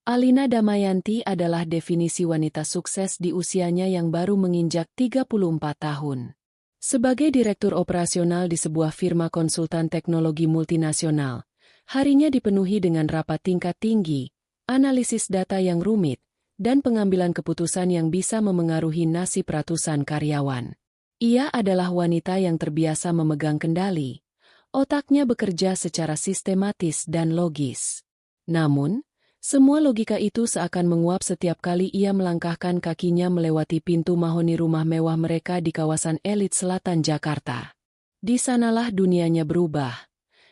Alina Damayanti adalah definisi wanita sukses di usianya yang baru menginjak 34 tahun. Sebagai direktur operasional di sebuah firma konsultan teknologi multinasional, harinya dipenuhi dengan rapat tingkat tinggi, analisis data yang rumit, dan pengambilan keputusan yang bisa memengaruhi nasib ratusan karyawan. Ia adalah wanita yang terbiasa memegang kendali. Otaknya bekerja secara sistematis dan logis. Namun, semua logika itu seakan menguap setiap kali ia melangkahkan kakinya melewati pintu mahoni rumah mewah mereka di kawasan elit selatan Jakarta. Di sanalah dunianya berubah.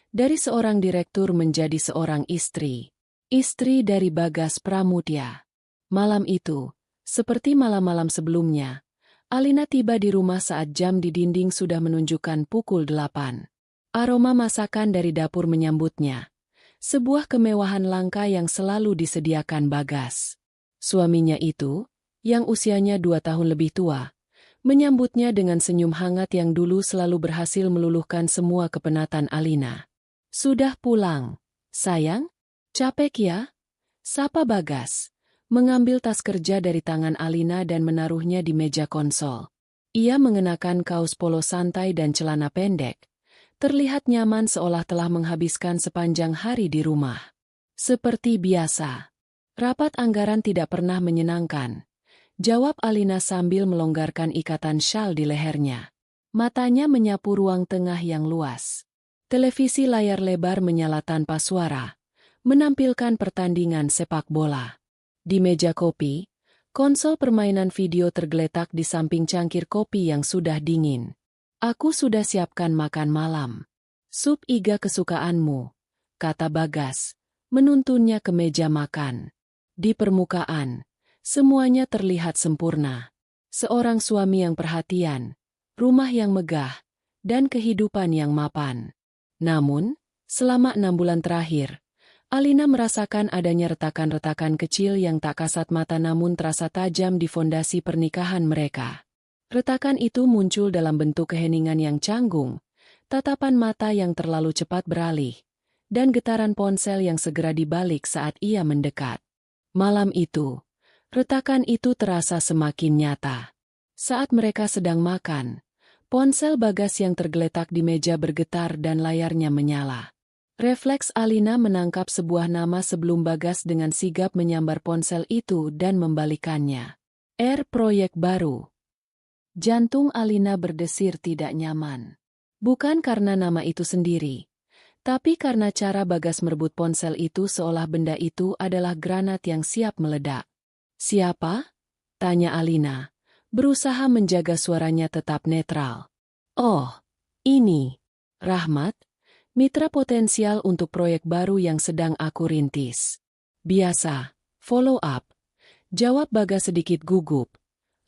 Dari seorang direktur menjadi seorang istri. Istri dari Bagas Pramudya. Malam itu, seperti malam-malam sebelumnya, Alina tiba di rumah saat jam di dinding sudah menunjukkan pukul 8. Aroma masakan dari dapur menyambutnya. Sebuah kemewahan langka yang selalu disediakan Bagas. Suaminya itu, yang usianya 2 tahun lebih tua, menyambutnya dengan senyum hangat yang dulu selalu berhasil meluluhkan semua kepenatan Alina. "Sudah pulang, sayang? Capek ya?" sapa Bagas, mengambil tas kerja dari tangan Alina dan menaruhnya di meja konsol. Ia mengenakan kaos polo santai dan celana pendek. Terlihat nyaman seolah telah menghabiskan sepanjang hari di rumah. "Seperti biasa. Rapat anggaran tidak pernah menyenangkan," jawab Alina sambil melonggarkan ikatan syal di lehernya. Matanya menyapu ruang tengah yang luas. Televisi layar lebar menyala tanpa suara, menampilkan pertandingan sepak bola. Di meja kopi, konsol permainan video tergeletak di samping cangkir kopi yang sudah dingin. "Aku sudah siapkan makan malam. Sup iga kesukaanmu," kata Bagas, menuntunnya ke meja makan. Di permukaan, semuanya terlihat sempurna. Seorang suami yang perhatian, rumah yang megah, dan kehidupan yang mapan. Namun, selama 6 bulan terakhir, Alina merasakan adanya retakan-retakan kecil yang tak kasat mata namun terasa tajam di fondasi pernikahan mereka. Retakan itu muncul dalam bentuk keheningan yang canggung, tatapan mata yang terlalu cepat beralih, dan getaran ponsel yang segera dibalik saat ia mendekat. Malam itu, retakan itu terasa semakin nyata. Saat mereka sedang makan, ponsel Bagas yang tergeletak di meja bergetar dan layarnya menyala. Refleks Alina menangkap sebuah nama sebelum Bagas dengan sigap menyambar ponsel itu dan membalikannya. Proyek baru. Jantung Alina berdesir tidak nyaman. Bukan karena nama itu sendiri, tapi karena cara Bagas merebut ponsel itu seolah benda itu adalah granat yang siap meledak. "Siapa?" tanya Alina, berusaha menjaga suaranya tetap netral. "Oh, ini Rahmat, mitra potensial untuk proyek baru yang sedang aku rintis." "Biasa, follow up," jawab Bagas sedikit gugup.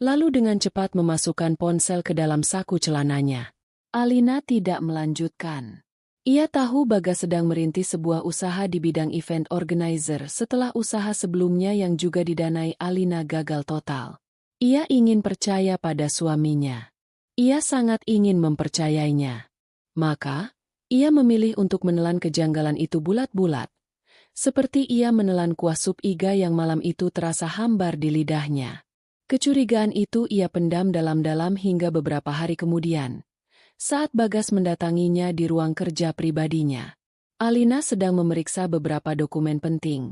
Lalu dengan cepat memasukkan ponsel ke dalam saku celananya. Alina tidak melanjutkan. Ia tahu Bagas sedang merintis sebuah usaha di bidang event organizer setelah usaha sebelumnya yang juga didanai Alina gagal total. Ia ingin percaya pada suaminya. Ia sangat ingin mempercayainya. Maka, ia memilih untuk menelan kejanggalan itu bulat-bulat. Seperti ia menelan kuah sup iga yang malam itu terasa hambar di lidahnya. Kecurigaan itu ia pendam dalam-dalam hingga beberapa hari kemudian, saat Bagas mendatanginya di ruang kerja pribadinya. Alina sedang memeriksa beberapa dokumen penting.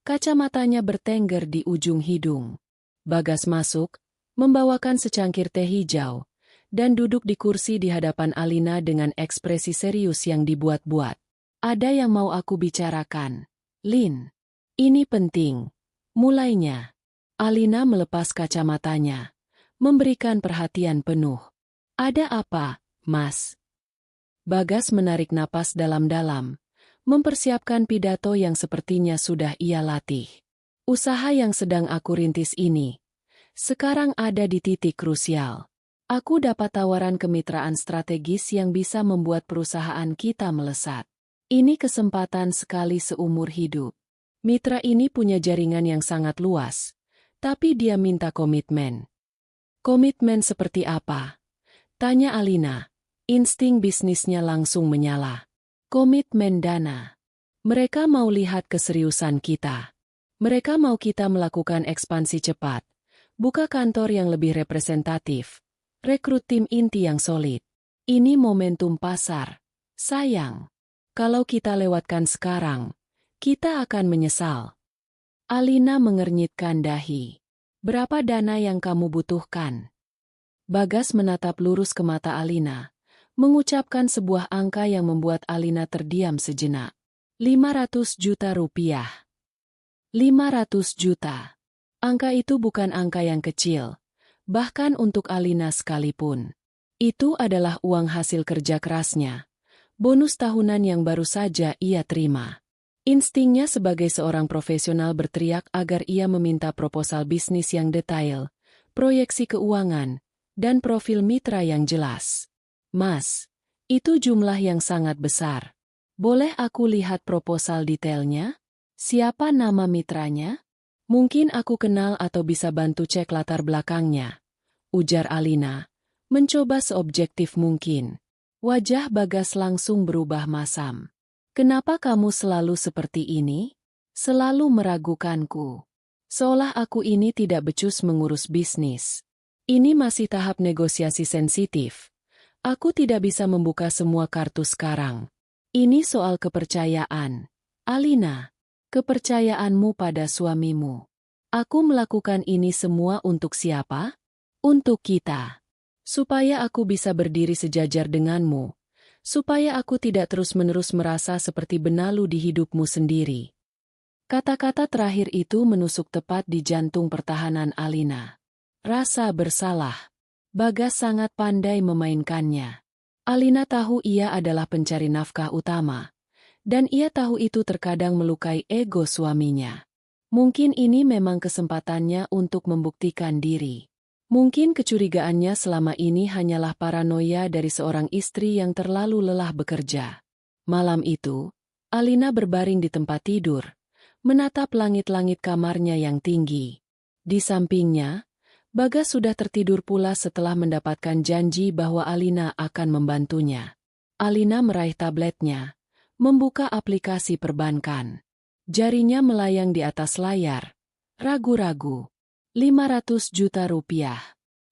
Kacamatanya bertengger di ujung hidung. Bagas masuk, membawakan secangkir teh hijau, dan duduk di kursi di hadapan Alina dengan ekspresi serius yang dibuat-buat. "Ada yang mau aku bicarakan, Lin. Ini penting." Mulainya. Alina melepas kacamatanya, memberikan perhatian penuh. "Ada apa, Mas?" Bagas menarik napas dalam-dalam, mempersiapkan pidato yang sepertinya sudah ia latih. "Usaha yang sedang aku rintis ini, sekarang ada di titik krusial. Aku dapat tawaran kemitraan strategis yang bisa membuat perusahaan kita melesat. Ini kesempatan sekali seumur hidup. Mitra ini punya jaringan yang sangat luas. Tapi dia minta komitmen." "Komitmen seperti apa?" tanya Alina. Insting bisnisnya langsung menyala. "Komitmen dana. Mereka mau lihat keseriusan kita." Mereka mau kita melakukan ekspansi cepat, buka kantor yang lebih representatif, rekrut tim inti yang solid. Ini momentum pasar. Sayang. Kalau kita lewatkan sekarang, kita akan menyesal. Alina mengernyitkan dahi. Berapa dana yang kamu butuhkan? Bagas menatap lurus ke mata Alina, mengucapkan sebuah angka yang membuat Alina terdiam sejenak. 500 juta rupiah. 500 juta. Angka itu bukan angka yang kecil, bahkan untuk Alina sekalipun. Itu adalah uang hasil kerja kerasnya, bonus tahunan yang baru saja ia terima. Instingnya sebagai seorang profesional berteriak agar ia meminta proposal bisnis yang detail, proyeksi keuangan, dan profil mitra yang jelas. Mas, itu jumlah yang sangat besar. Boleh aku lihat proposal detailnya? Siapa nama mitranya? Mungkin aku kenal atau bisa bantu cek latar belakangnya, ujar Alina, mencoba seobjektif mungkin. Wajah Bagas langsung berubah masam. Kenapa kamu selalu seperti ini? Selalu meragukanku. Seolah aku ini tidak becus mengurus bisnis. Ini masih tahap negosiasi sensitif. Aku tidak bisa membuka semua kartu sekarang. Ini soal kepercayaan. Alina, kepercayaanmu pada suamimu. Aku melakukan ini semua untuk siapa? Untuk kita. Supaya aku bisa berdiri sejajar denganmu. Supaya aku tidak terus-menerus merasa seperti benalu di hidupmu sendiri. Kata-kata terakhir itu menusuk tepat di jantung pertahanan Alina. Rasa bersalah. Bagas sangat pandai memainkannya. Alina tahu ia adalah pencari nafkah utama. Dan ia tahu itu terkadang melukai ego suaminya. Mungkin ini memang kesempatannya untuk membuktikan diri. Mungkin kecurigaannya selama ini hanyalah paranoia dari seorang istri yang terlalu lelah bekerja. Malam itu, Alina berbaring di tempat tidur, menatap langit-langit kamarnya yang tinggi. Di sampingnya, Bagas sudah tertidur pula setelah mendapatkan janji bahwa Alina akan membantunya. Alina meraih tabletnya, membuka aplikasi perbankan. Jarinya melayang di atas layar. Ragu-ragu. 500 juta rupiah.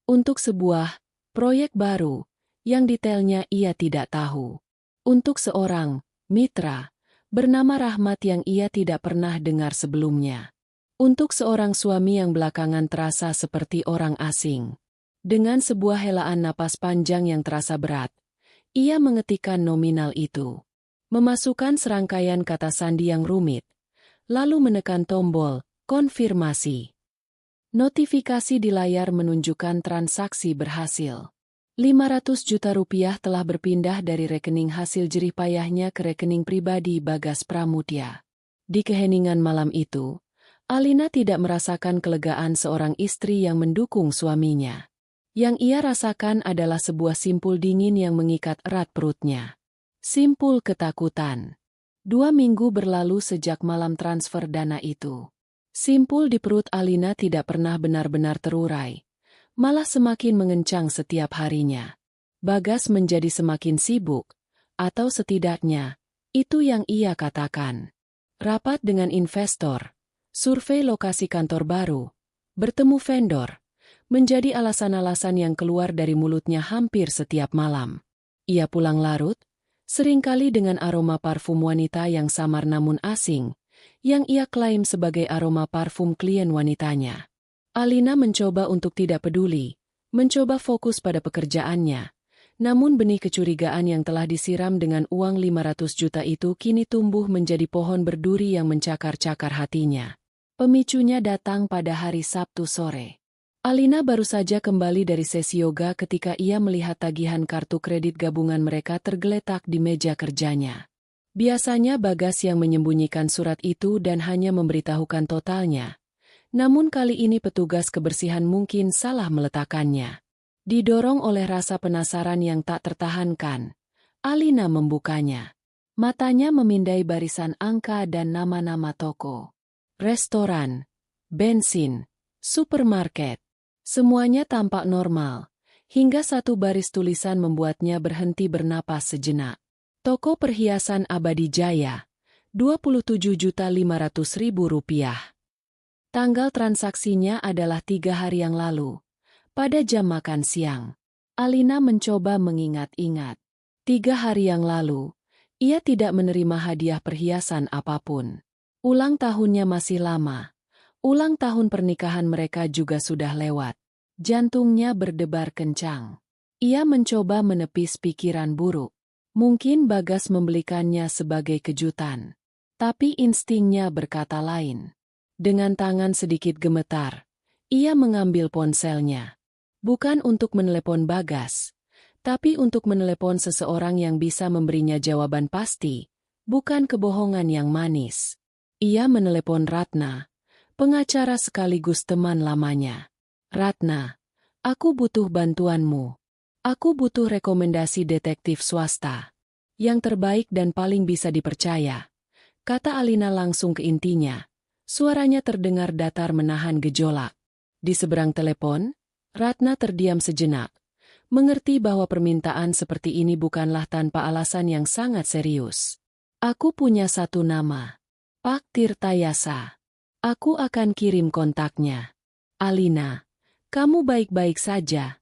Untuk sebuah proyek baru, yang detailnya ia tidak tahu. Untuk seorang mitra, bernama Rahmat yang ia tidak pernah dengar sebelumnya. Untuk seorang suami yang belakangan terasa seperti orang asing. Dengan sebuah helaan napas panjang yang terasa berat, ia mengetikkan nominal itu. Memasukkan serangkaian kata sandi yang rumit, lalu menekan tombol konfirmasi. Notifikasi di layar menunjukkan transaksi berhasil. 500 juta rupiah telah berpindah dari rekening hasil jerih payahnya ke rekening pribadi Bagas Pramudya. Di keheningan malam itu, Alina tidak merasakan kelegaan seorang istri yang mendukung suaminya. Yang ia rasakan adalah sebuah simpul dingin yang mengikat erat perutnya. Simpul ketakutan. 2 minggu berlalu sejak malam transfer dana itu. Simpul di perut Alina tidak pernah benar-benar terurai, malah semakin mengencang setiap harinya. Bagas menjadi semakin sibuk, atau setidaknya, itu yang ia katakan. Rapat dengan investor, survei lokasi kantor baru, bertemu vendor, menjadi alasan-alasan yang keluar dari mulutnya hampir setiap malam. Ia pulang larut, seringkali dengan aroma parfum wanita yang samar namun asing, yang ia klaim sebagai aroma parfum klien wanitanya. Alina mencoba untuk tidak peduli, mencoba fokus pada pekerjaannya. Namun benih kecurigaan yang telah disiram dengan uang 500 juta itu kini tumbuh menjadi pohon berduri yang mencakar-cakar hatinya. Pemicunya datang pada hari Sabtu sore. Alina baru saja kembali dari sesi yoga ketika ia melihat tagihan kartu kredit gabungan mereka tergeletak di meja kerjanya. Biasanya Bagas yang menyembunyikan surat itu dan hanya memberitahukan totalnya. Namun kali ini petugas kebersihan mungkin salah meletakkannya. Didorong oleh rasa penasaran yang tak tertahankan, Alina membukanya. Matanya memindai barisan angka dan nama-nama toko, restoran, bensin, supermarket. Semuanya tampak normal, hingga satu baris tulisan membuatnya berhenti bernapas sejenak. Toko perhiasan Abadi Jaya, Rp27.500.000. Tanggal transaksinya adalah 3 hari yang lalu. Pada jam makan siang. Alina mencoba mengingat-ingat. 3 hari yang lalu, ia tidak menerima hadiah perhiasan apapun. Ulang tahunnya masih lama. Ulang tahun pernikahan mereka juga sudah lewat. Jantungnya berdebar kencang. Ia mencoba menepis pikiran buruk. Mungkin Bagas membelikannya sebagai kejutan. Tapi instingnya berkata lain. Dengan tangan sedikit gemetar, ia mengambil ponselnya. Bukan untuk menelepon Bagas, tapi untuk menelepon seseorang yang bisa memberinya jawaban pasti, bukan kebohongan yang manis. Ia menelepon Ratna, pengacara sekaligus teman lamanya. Ratna, aku butuh bantuanmu. Aku butuh rekomendasi detektif swasta. Yang terbaik dan paling bisa dipercaya. Kata Alina langsung ke intinya. Suaranya terdengar datar menahan gejolak. Di seberang telepon, Ratna terdiam sejenak. Mengerti bahwa permintaan seperti ini bukanlah tanpa alasan yang sangat serius. Aku punya satu nama. Pak Tirtayasa. Aku akan kirim kontaknya. Alina, kamu baik-baik saja.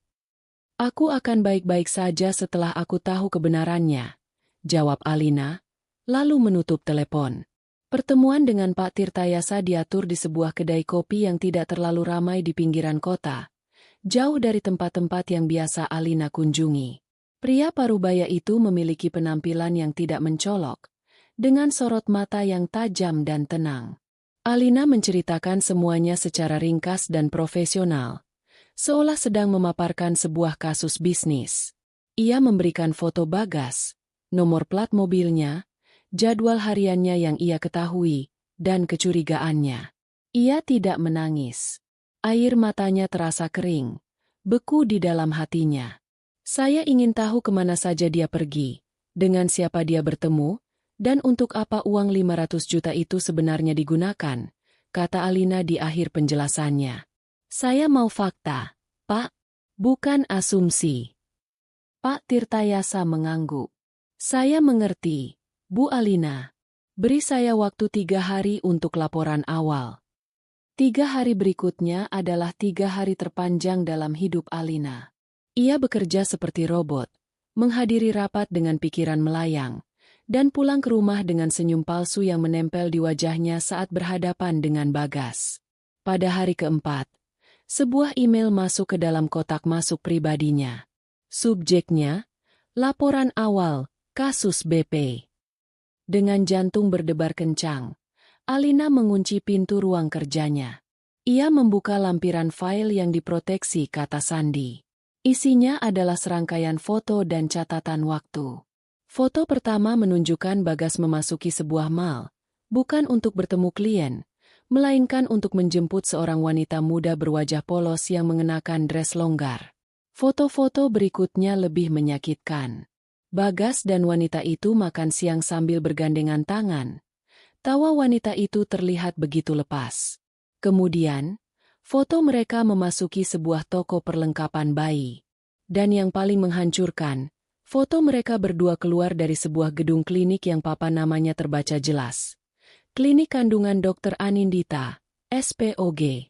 Aku akan baik-baik saja setelah aku tahu kebenarannya. Jawab Alina, lalu menutup telepon. Pertemuan dengan Pak Tirtayasa diatur di sebuah kedai kopi yang tidak terlalu ramai di pinggiran kota. Jauh dari tempat-tempat yang biasa Alina kunjungi. Pria parubaya itu memiliki penampilan yang tidak mencolok, dengan sorot mata yang tajam dan tenang. Alina menceritakan semuanya secara ringkas dan profesional, seolah sedang memaparkan sebuah kasus bisnis. Ia memberikan foto Bagas, nomor plat mobilnya, jadwal hariannya yang ia ketahui, dan kecurigaannya. Ia tidak menangis. Air matanya terasa kering, beku di dalam hatinya. Saya ingin tahu kemana saja dia pergi, dengan siapa dia bertemu, dan untuk apa uang 500 juta itu sebenarnya digunakan, kata Alina di akhir penjelasannya. Saya mau fakta, Pak, bukan asumsi. Pak Tirtayasa mengangguk. Saya mengerti, Bu Alina. Beri saya waktu 3 hari untuk laporan awal. 3 hari berikutnya adalah 3 hari terpanjang dalam hidup Alina. Ia bekerja seperti robot, menghadiri rapat dengan pikiran melayang, dan pulang ke rumah dengan senyum palsu yang menempel di wajahnya saat berhadapan dengan Bagas. Pada hari keempat, sebuah email masuk ke dalam kotak masuk pribadinya. Subjeknya, laporan awal, kasus BP. Dengan jantung berdebar kencang, Alina mengunci pintu ruang kerjanya. Ia membuka lampiran file yang diproteksi kata sandi. Isinya adalah serangkaian foto dan catatan waktu. Foto pertama menunjukkan Bagas memasuki sebuah mall, bukan untuk bertemu klien, melainkan untuk menjemput seorang wanita muda berwajah polos yang mengenakan dress longgar. Foto-foto berikutnya lebih menyakitkan. Bagas dan wanita itu makan siang sambil bergandengan tangan. Tawa wanita itu terlihat begitu lepas. Kemudian, foto mereka memasuki sebuah toko perlengkapan bayi. Dan yang paling menghancurkan, foto mereka berdua keluar dari sebuah gedung klinik yang papan namanya terbaca jelas. Klinik Kandungan Dr. Anindita, SPOG.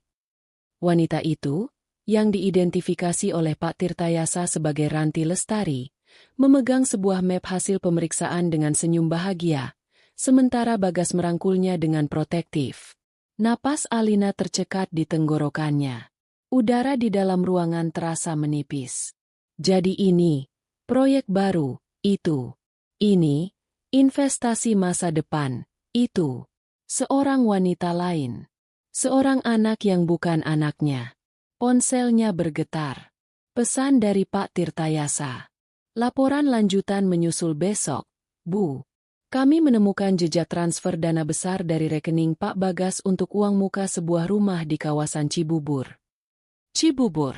Wanita itu, yang diidentifikasi oleh Pak Tirtayasa sebagai Ranti Lestari, memegang sebuah map hasil pemeriksaan dengan senyum bahagia, sementara Bagas merangkulnya dengan protektif. Napas Alina tercekat di tenggorokannya. Udara di dalam ruangan terasa menipis. Jadi ini, proyek baru, itu. Ini, investasi masa depan, itu. Seorang wanita lain. Seorang anak yang bukan anaknya. Ponselnya bergetar. Pesan dari Pak Tirtayasa. Laporan lanjutan menyusul besok, Bu. Kami menemukan jejak transfer dana besar dari rekening Pak Bagas untuk uang muka sebuah rumah di kawasan Cibubur. Cibubur.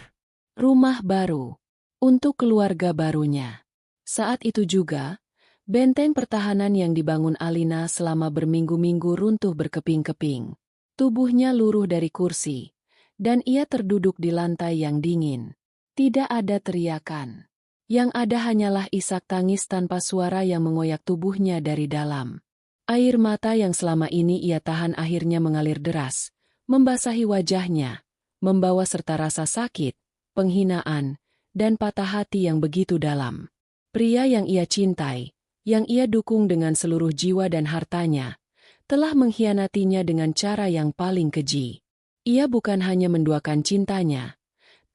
Rumah baru. Untuk keluarga barunya. Saat itu juga, benteng pertahanan yang dibangun Alina selama berminggu-minggu runtuh berkeping-keping. Tubuhnya luruh dari kursi, dan ia terduduk di lantai yang dingin. Tidak ada teriakan. Yang ada hanyalah isak tangis tanpa suara yang mengoyak tubuhnya dari dalam. Air mata yang selama ini ia tahan akhirnya mengalir deras, membasahi wajahnya, membawa serta rasa sakit, penghinaan, dan patah hati yang begitu dalam. Pria yang ia cintai, yang ia dukung dengan seluruh jiwa dan hartanya, telah mengkhianatinya dengan cara yang paling keji. Ia bukan hanya menduakan cintanya,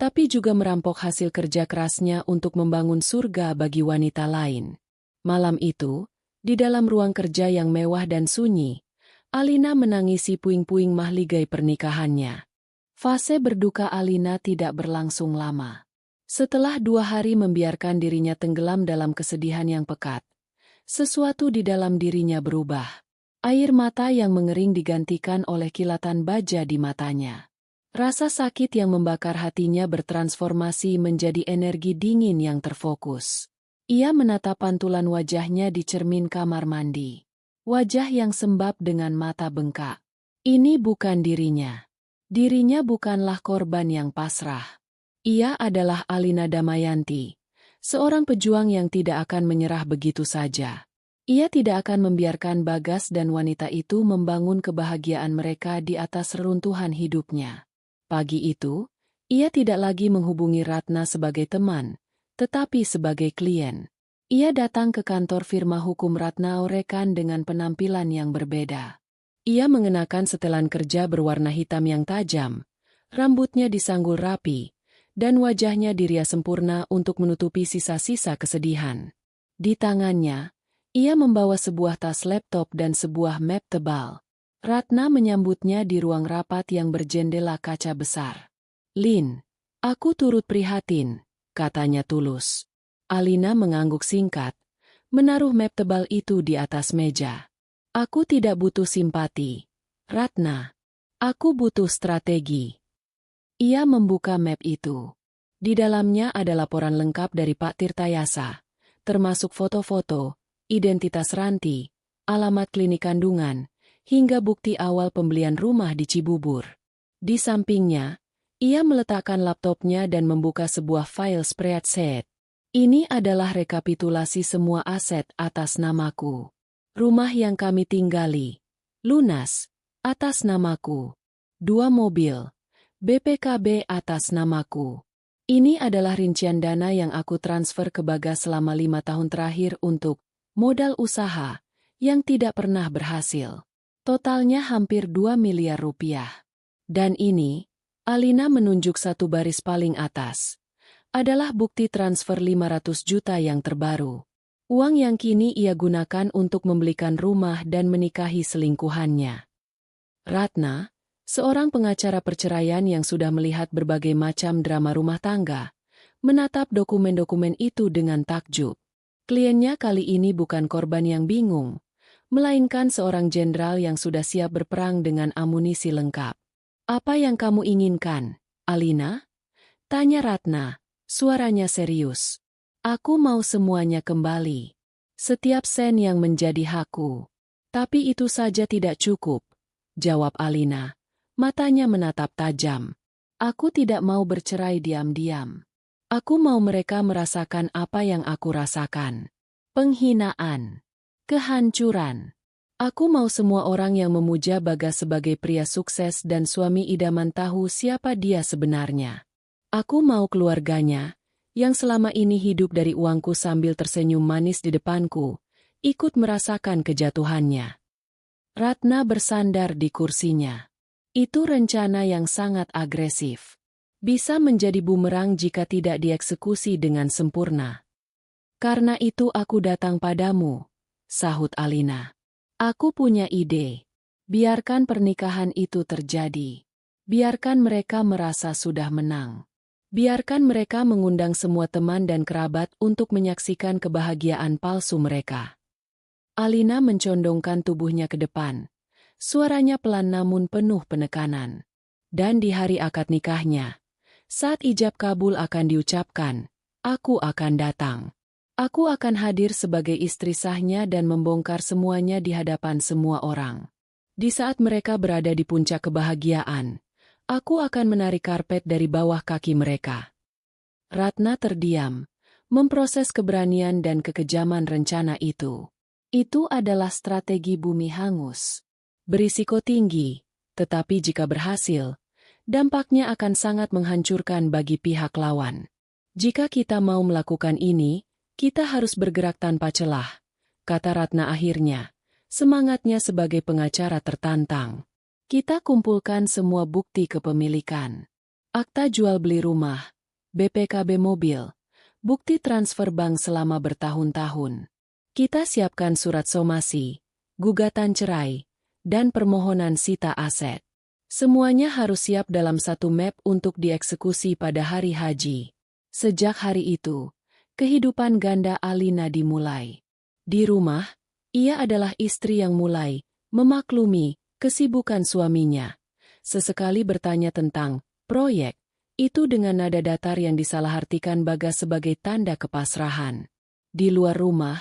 tapi juga merampok hasil kerja kerasnya untuk membangun surga bagi wanita lain. Malam itu, di dalam ruang kerja yang mewah dan sunyi, Alina menangisi puing-puing mahligai pernikahannya. Fase berduka Alina tidak berlangsung lama. Setelah 2 hari membiarkan dirinya tenggelam dalam kesedihan yang pekat, sesuatu di dalam dirinya berubah. Air mata yang mengering digantikan oleh kilatan baja di matanya. Rasa sakit yang membakar hatinya bertransformasi menjadi energi dingin yang terfokus. Ia menatap pantulan wajahnya di cermin kamar mandi. Wajah yang sembab dengan mata bengkak. Ini bukan dirinya. Dirinya bukanlah korban yang pasrah. Ia adalah Alina Damayanti, seorang pejuang yang tidak akan menyerah begitu saja. Ia tidak akan membiarkan Bagas dan wanita itu membangun kebahagiaan mereka di atas reruntuhan hidupnya. Pagi itu, ia tidak lagi menghubungi Ratna sebagai teman, tetapi sebagai klien. Ia datang ke kantor firma hukum Ratna Orekan dengan penampilan yang berbeda. Ia mengenakan setelan kerja berwarna hitam yang tajam, rambutnya disanggul rapi, dan wajahnya dirias sempurna untuk menutupi sisa-sisa kesedihan. Di tangannya, ia membawa sebuah tas laptop dan sebuah map tebal. Ratna menyambutnya di ruang rapat yang berjendela kaca besar. "Lin, aku turut prihatin," katanya tulus. Alina mengangguk singkat, menaruh map tebal itu di atas meja. "Aku tidak butuh simpati, Ratna. Aku butuh strategi." Ia membuka map itu. Di dalamnya ada laporan lengkap dari Pak Tirtayasa, termasuk foto-foto, identitas Ranti, alamat klinik kandungan, hingga bukti awal pembelian rumah di Cibubur. Di sampingnya, ia meletakkan laptopnya dan membuka sebuah file spreadsheet. "Ini adalah rekapitulasi semua aset atas namaku. Rumah yang kami tinggali, lunas, atas namaku. 2 mobil, BPKB atas namaku. Ini adalah rincian dana yang aku transfer ke Bagas selama 5 tahun terakhir untuk modal usaha yang tidak pernah berhasil. Totalnya hampir 2 miliar rupiah. Dan ini," Alina menunjuk satu baris paling atas, "adalah bukti transfer 500 juta yang terbaru. Uang yang kini ia gunakan untuk membelikan rumah dan menikahi selingkuhannya." Ratna, seorang pengacara perceraian yang sudah melihat berbagai macam drama rumah tangga, menatap dokumen-dokumen itu dengan takjub. Kliennya kali ini bukan korban yang bingung, melainkan seorang jenderal yang sudah siap berperang dengan amunisi lengkap. "Apa yang kamu inginkan, Alina?" tanya Ratna, suaranya serius. "Aku mau semuanya kembali. Setiap sen yang menjadi hakku." "Tapi itu saja tidak cukup," jawab Alina, matanya menatap tajam. "Aku tidak mau bercerai diam-diam. Aku mau mereka merasakan apa yang aku rasakan. Penghinaan. Kehancuran. Aku mau semua orang yang memuja Bagas sebagai pria sukses dan suami idaman tahu siapa dia sebenarnya. Aku mau keluarganya, yang selama ini hidup dari uangku sambil tersenyum manis di depanku, ikut merasakan kejatuhannya." Ratna bersandar di kursinya. Itu rencana yang sangat agresif. Bisa menjadi bumerang jika tidak dieksekusi dengan sempurna. "Karena itu aku datang padamu," sahut Alina. "Aku punya ide. Biarkan pernikahan itu terjadi. Biarkan mereka merasa sudah menang. Biarkan mereka mengundang semua teman dan kerabat untuk menyaksikan kebahagiaan palsu mereka." Alina mencondongkan tubuhnya ke depan. Suaranya pelan namun penuh penekanan. "Dan di hari akad nikahnya, saat ijab kabul akan diucapkan, aku akan datang. Aku akan hadir sebagai istri sahnya dan membongkar semuanya di hadapan semua orang. Di saat mereka berada di puncak kebahagiaan, aku akan menarik karpet dari bawah kaki mereka." Ratna terdiam, memproses keberanian dan kekejaman rencana itu. Itu adalah strategi bumi hangus. Berisiko tinggi, Tetapi jika berhasil, dampaknya akan sangat menghancurkan bagi pihak lawan. Jika kita mau melakukan ini, kita harus bergerak tanpa celah, kata Ratna akhirnya. Semangatnya sebagai pengacara tertantang. Kita kumpulkan semua bukti kepemilikan. Akta jual beli rumah, BPKB mobil, bukti transfer bank selama bertahun-tahun. Kita siapkan surat somasi, gugatan cerai, dan permohonan sita aset. Semuanya harus siap dalam satu map untuk dieksekusi pada hari haji. Sejak hari itu, kehidupan ganda Alina dimulai. Di rumah, ia adalah istri yang mulai memaklumi kesibukan suaminya. Sesekali bertanya tentang proyek, itu dengan nada datar yang disalahartikan Bagas sebagai tanda kepasrahan. Di luar rumah,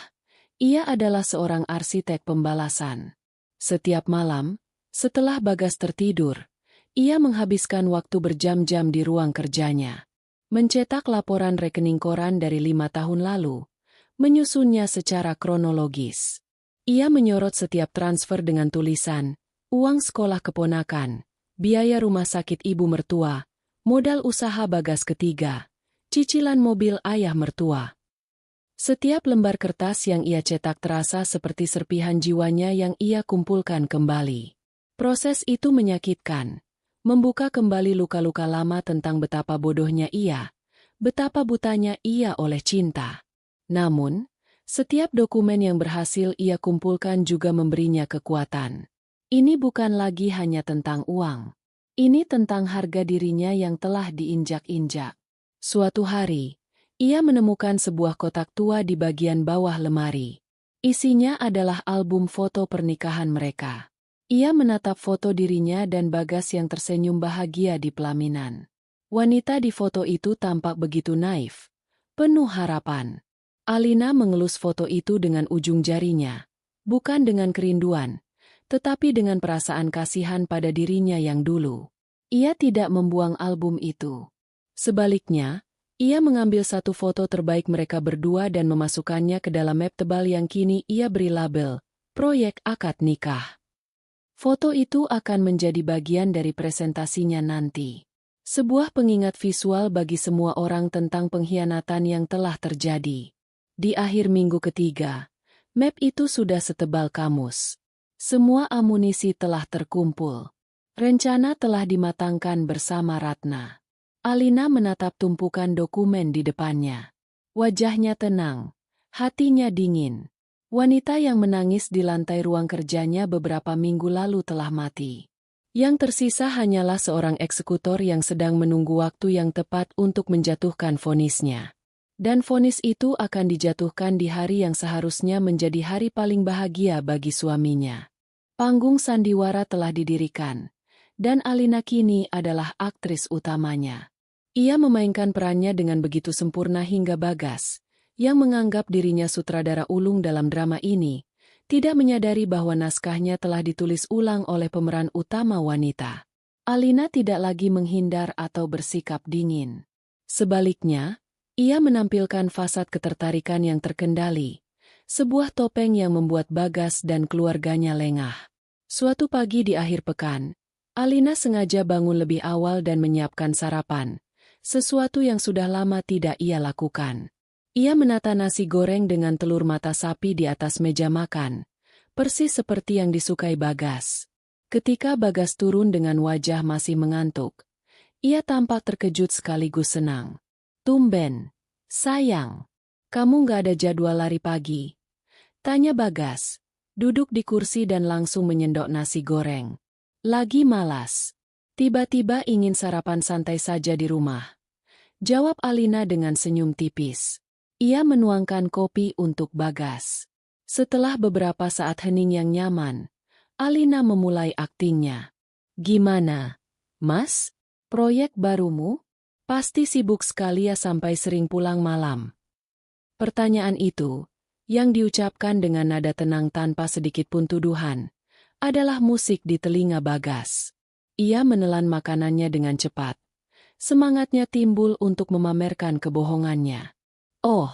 ia adalah seorang arsitek pembalasan. Setiap malam, setelah Bagas tertidur, ia menghabiskan waktu berjam-jam di ruang kerjanya. Mencetak laporan rekening koran dari 5 tahun lalu, menyusunnya secara kronologis. Ia menyorot setiap transfer dengan tulisan, uang sekolah keponakan, biaya rumah sakit ibu mertua, modal usaha Bagas ketiga, cicilan mobil ayah mertua. Setiap lembar kertas yang ia cetak terasa seperti serpihan jiwanya yang ia kumpulkan kembali. Proses itu menyakitkan, membuka kembali luka-luka lama tentang betapa bodohnya ia, betapa butanya ia oleh cinta. Namun, setiap dokumen yang berhasil ia kumpulkan juga memberinya kekuatan. Ini bukan lagi hanya tentang uang. Ini tentang harga dirinya yang telah diinjak-injak. Suatu hari, ia menemukan sebuah kotak tua di bagian bawah lemari. Isinya adalah album foto pernikahan mereka. Ia menatap foto dirinya dan Bagas yang tersenyum bahagia di pelaminan. Wanita di foto itu tampak begitu naif, penuh harapan. Alina mengelus foto itu dengan ujung jarinya, bukan dengan kerinduan, tetapi dengan perasaan kasihan pada dirinya yang dulu. Ia tidak membuang album itu. Sebaliknya, ia mengambil satu foto terbaik mereka berdua dan memasukkannya ke dalam map tebal yang kini ia beri label, Proyek Akad Nikah. Foto itu akan menjadi bagian dari presentasinya nanti. Sebuah pengingat visual bagi semua orang tentang pengkhianatan yang telah terjadi. Di akhir minggu ketiga, map itu sudah setebal kamus. Semua amunisi telah terkumpul. Rencana telah dimatangkan bersama Ratna. Alina menatap tumpukan dokumen di depannya. Wajahnya tenang, hatinya dingin. Wanita yang menangis di lantai ruang kerjanya beberapa minggu lalu telah mati. Yang tersisa hanyalah seorang eksekutor yang sedang menunggu waktu yang tepat untuk menjatuhkan vonisnya. Dan vonis itu akan dijatuhkan di hari yang seharusnya menjadi hari paling bahagia bagi suaminya. Panggung sandiwara telah didirikan, dan Alina kini adalah aktris utamanya. Ia memainkan perannya dengan begitu sempurna hingga Bagas, yang menganggap dirinya sutradara ulung dalam drama ini, tidak menyadari bahwa naskahnya telah ditulis ulang oleh pemeran utama wanita. Alina tidak lagi menghindar atau bersikap dingin. Sebaliknya, ia menampilkan fasad ketertarikan yang terkendali, sebuah topeng yang membuat Bagas dan keluarganya lengah. Suatu pagi di akhir pekan, Alina sengaja bangun lebih awal dan menyiapkan sarapan, sesuatu yang sudah lama tidak ia lakukan. Ia menata nasi goreng dengan telur mata sapi di atas meja makan, persis seperti yang disukai Bagas. Ketika Bagas turun dengan wajah masih mengantuk, ia tampak terkejut sekaligus senang. "Tumben, sayang, kamu nggak ada jadwal lari pagi?" tanya Bagas, duduk di kursi dan langsung menyendok nasi goreng. "Lagi malas. Tiba-tiba ingin sarapan santai saja di rumah," jawab Alina dengan senyum tipis. Ia menuangkan kopi untuk Bagas. Setelah beberapa saat hening yang nyaman, Alina memulai aktingnya. "Gimana, Mas? Proyek barumu? Pasti sibuk sekali ya sampai sering pulang malam." Pertanyaan itu, yang diucapkan dengan nada tenang tanpa sedikit pun tuduhan, adalah musik di telinga Bagas. Ia menelan makanannya dengan cepat. Semangatnya timbul untuk memamerkan kebohongannya. "Oh,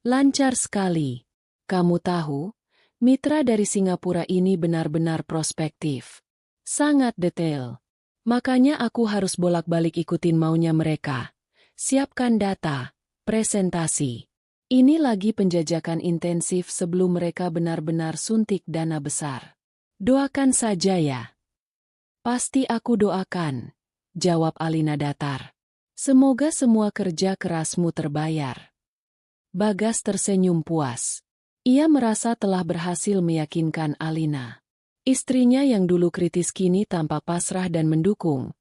lancar sekali. Kamu tahu, mitra dari Singapura ini benar-benar prospektif. Sangat detail. Makanya aku harus bolak-balik ikutin maunya mereka. Siapkan data, presentasi. Ini lagi penjajakan intensif sebelum mereka benar-benar suntik dana besar. Doakan saja ya. Pasti aku doakan, jawab Alina datar. Semoga semua kerja kerasmu terbayar. Bagas tersenyum puas. Ia merasa telah berhasil meyakinkan Alina. Istrinya yang dulu kritis kini tampak pasrah dan mendukung.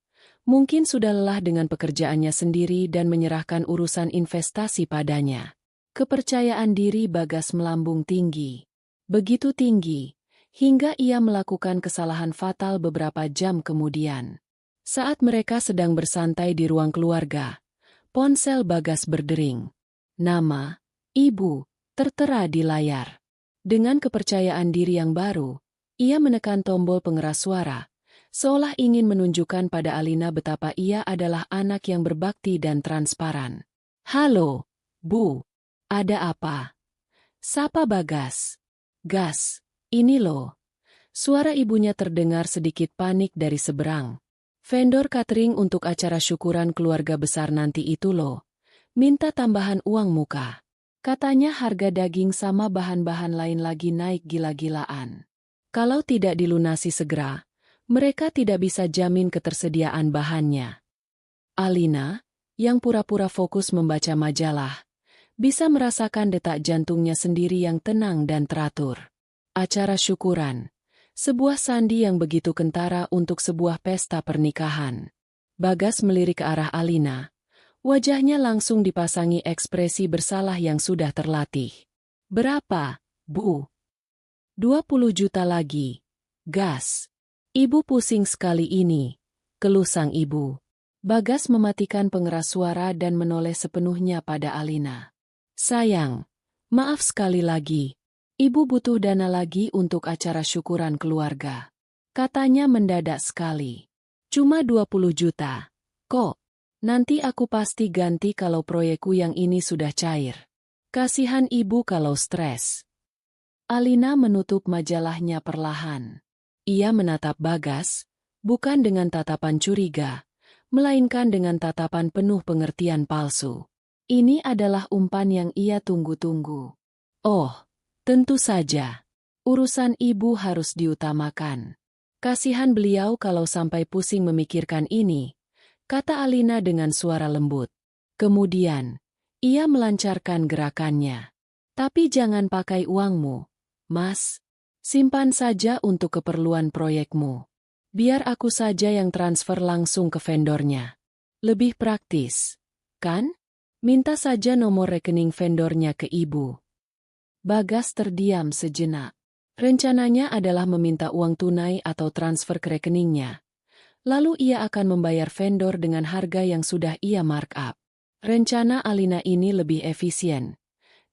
Mungkin sudah lelah dengan pekerjaannya sendiri dan menyerahkan urusan investasi padanya. Kepercayaan diri Bagas melambung tinggi. Begitu tinggi, hingga ia melakukan kesalahan fatal beberapa jam kemudian. Saat mereka sedang bersantai di ruang keluarga, ponsel Bagas berdering. Nama, ibu, tertera di layar. Dengan kepercayaan diri yang baru, ia menekan tombol pengeras suara, seolah ingin menunjukkan pada Alina betapa ia adalah anak yang berbakti dan transparan. Halo, Bu. Ada apa? Sapa Bagas. Gas, ini loh. Suara ibunya terdengar sedikit panik dari seberang. Vendor catering untuk acara syukuran keluarga besar nanti itu loh. Minta tambahan uang muka. Katanya harga daging sama bahan-bahan lain lagi naik gila-gilaan. Kalau tidak dilunasi segera, mereka tidak bisa jamin ketersediaan bahannya. Alina, yang pura-pura fokus membaca majalah, bisa merasakan detak jantungnya sendiri yang tenang dan teratur. Acara syukuran, sebuah sandi yang begitu kentara untuk sebuah pesta pernikahan. Bagas melirik ke arah Alina. Wajahnya langsung dipasangi ekspresi bersalah yang sudah terlatih. Berapa, Bu? 20 juta lagi. Gas. Ibu pusing sekali ini. Keluh sang ibu. Bagas mematikan pengeras suara dan menoleh sepenuhnya pada Alina. Sayang, maaf sekali lagi. Ibu butuh dana lagi untuk acara syukuran keluarga. Katanya mendadak sekali. Cuma 20 juta. Kok? Nanti aku pasti ganti kalau proyekku yang ini sudah cair. Kasihan ibu kalau stres. Alina menutup majalahnya perlahan. Ia menatap Bagas, bukan dengan tatapan curiga, melainkan dengan tatapan penuh pengertian palsu. Ini adalah umpan yang ia tunggu-tunggu. Oh, tentu saja. Urusan ibu harus diutamakan. Kasihan beliau kalau sampai pusing memikirkan ini, kata Alina dengan suara lembut. Kemudian, ia melancarkan gerakannya. Tapi jangan pakai uangmu, Mas. Simpan saja untuk keperluan proyekmu. Biar aku saja yang transfer langsung ke vendornya. Lebih praktis, kan? Minta saja nomor rekening vendornya ke ibu. Bagas terdiam sejenak. Rencananya adalah meminta uang tunai atau transfer ke rekeningnya. Lalu ia akan membayar vendor dengan harga yang sudah ia markup. Rencana Alina ini lebih efisien,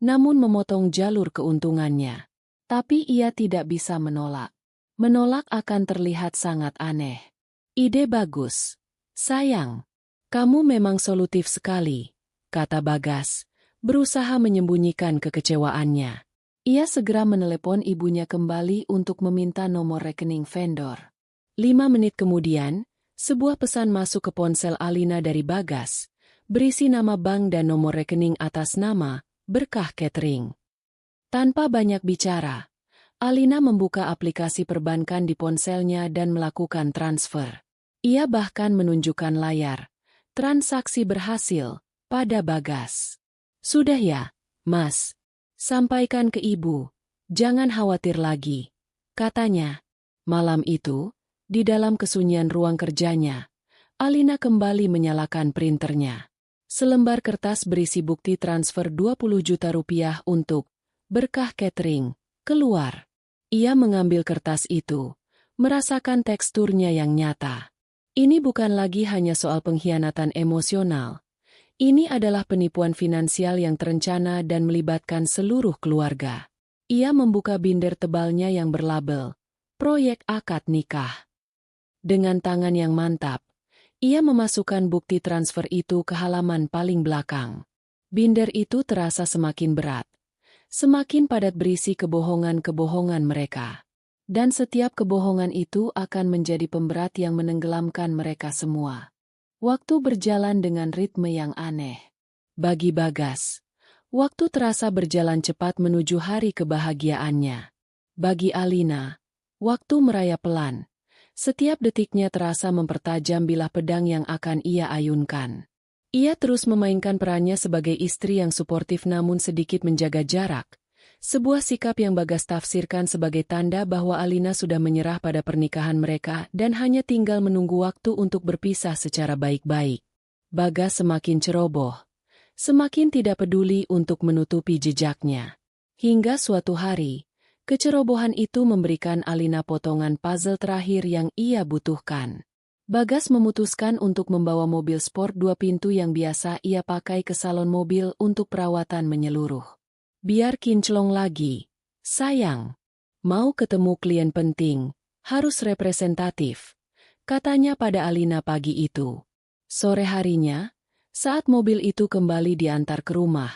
namun memotong jalur keuntungannya. Tapi ia tidak bisa menolak. Menolak akan terlihat sangat aneh. Ide bagus. Sayang, kamu memang solutif sekali, kata Bagas, berusaha menyembunyikan kekecewaannya. Ia segera menelepon ibunya kembali untuk meminta nomor rekening vendor. 5 menit kemudian, sebuah pesan masuk ke ponsel Alina dari Bagas, berisi nama bank dan nomor rekening atas nama Berkah Catering. Tanpa banyak bicara, Alina membuka aplikasi perbankan di ponselnya dan melakukan transfer. Ia bahkan menunjukkan layar transaksi berhasil pada Bagas. Sudah ya, Mas. Sampaikan ke ibu. Jangan khawatir lagi, katanya. Malam itu, di dalam kesunyian ruang kerjanya, Alina kembali menyalakan printernya. Selembar kertas berisi bukti transfer 20 juta rupiah untuk Berkah Catering keluar. Ia mengambil kertas itu, merasakan teksturnya yang nyata. Ini bukan lagi hanya soal pengkhianatan emosional. Ini adalah penipuan finansial yang terencana dan melibatkan seluruh keluarga. Ia membuka binder tebalnya yang berlabel Proyek Akad Nikah. Dengan tangan yang mantap, ia memasukkan bukti transfer itu ke halaman paling belakang. Binder itu terasa semakin berat. Semakin padat berisi kebohongan-kebohongan mereka. Dan setiap kebohongan itu akan menjadi pemberat yang menenggelamkan mereka semua. Waktu berjalan dengan ritme yang aneh. Bagi Bagas, waktu terasa berjalan cepat menuju hari kebahagiaannya. Bagi Alina, waktu merayap pelan. Setiap detiknya terasa mempertajam bilah pedang yang akan ia ayunkan. Ia terus memainkan perannya sebagai istri yang suportif namun sedikit menjaga jarak. Sebuah sikap yang Bagas tafsirkan sebagai tanda bahwa Alina sudah menyerah pada pernikahan mereka dan hanya tinggal menunggu waktu untuk berpisah secara baik-baik. Bagas semakin ceroboh, semakin tidak peduli untuk menutupi jejaknya. Hingga suatu hari, kecerobohan itu memberikan Alina potongan puzzle terakhir yang ia butuhkan. Bagas memutuskan untuk membawa mobil sport 2 pintu yang biasa ia pakai ke salon mobil untuk perawatan menyeluruh. Biar kinclong lagi, sayang. Mau ketemu klien penting, harus representatif, katanya pada Alina pagi itu. Sore harinya, saat mobil itu kembali diantar ke rumah,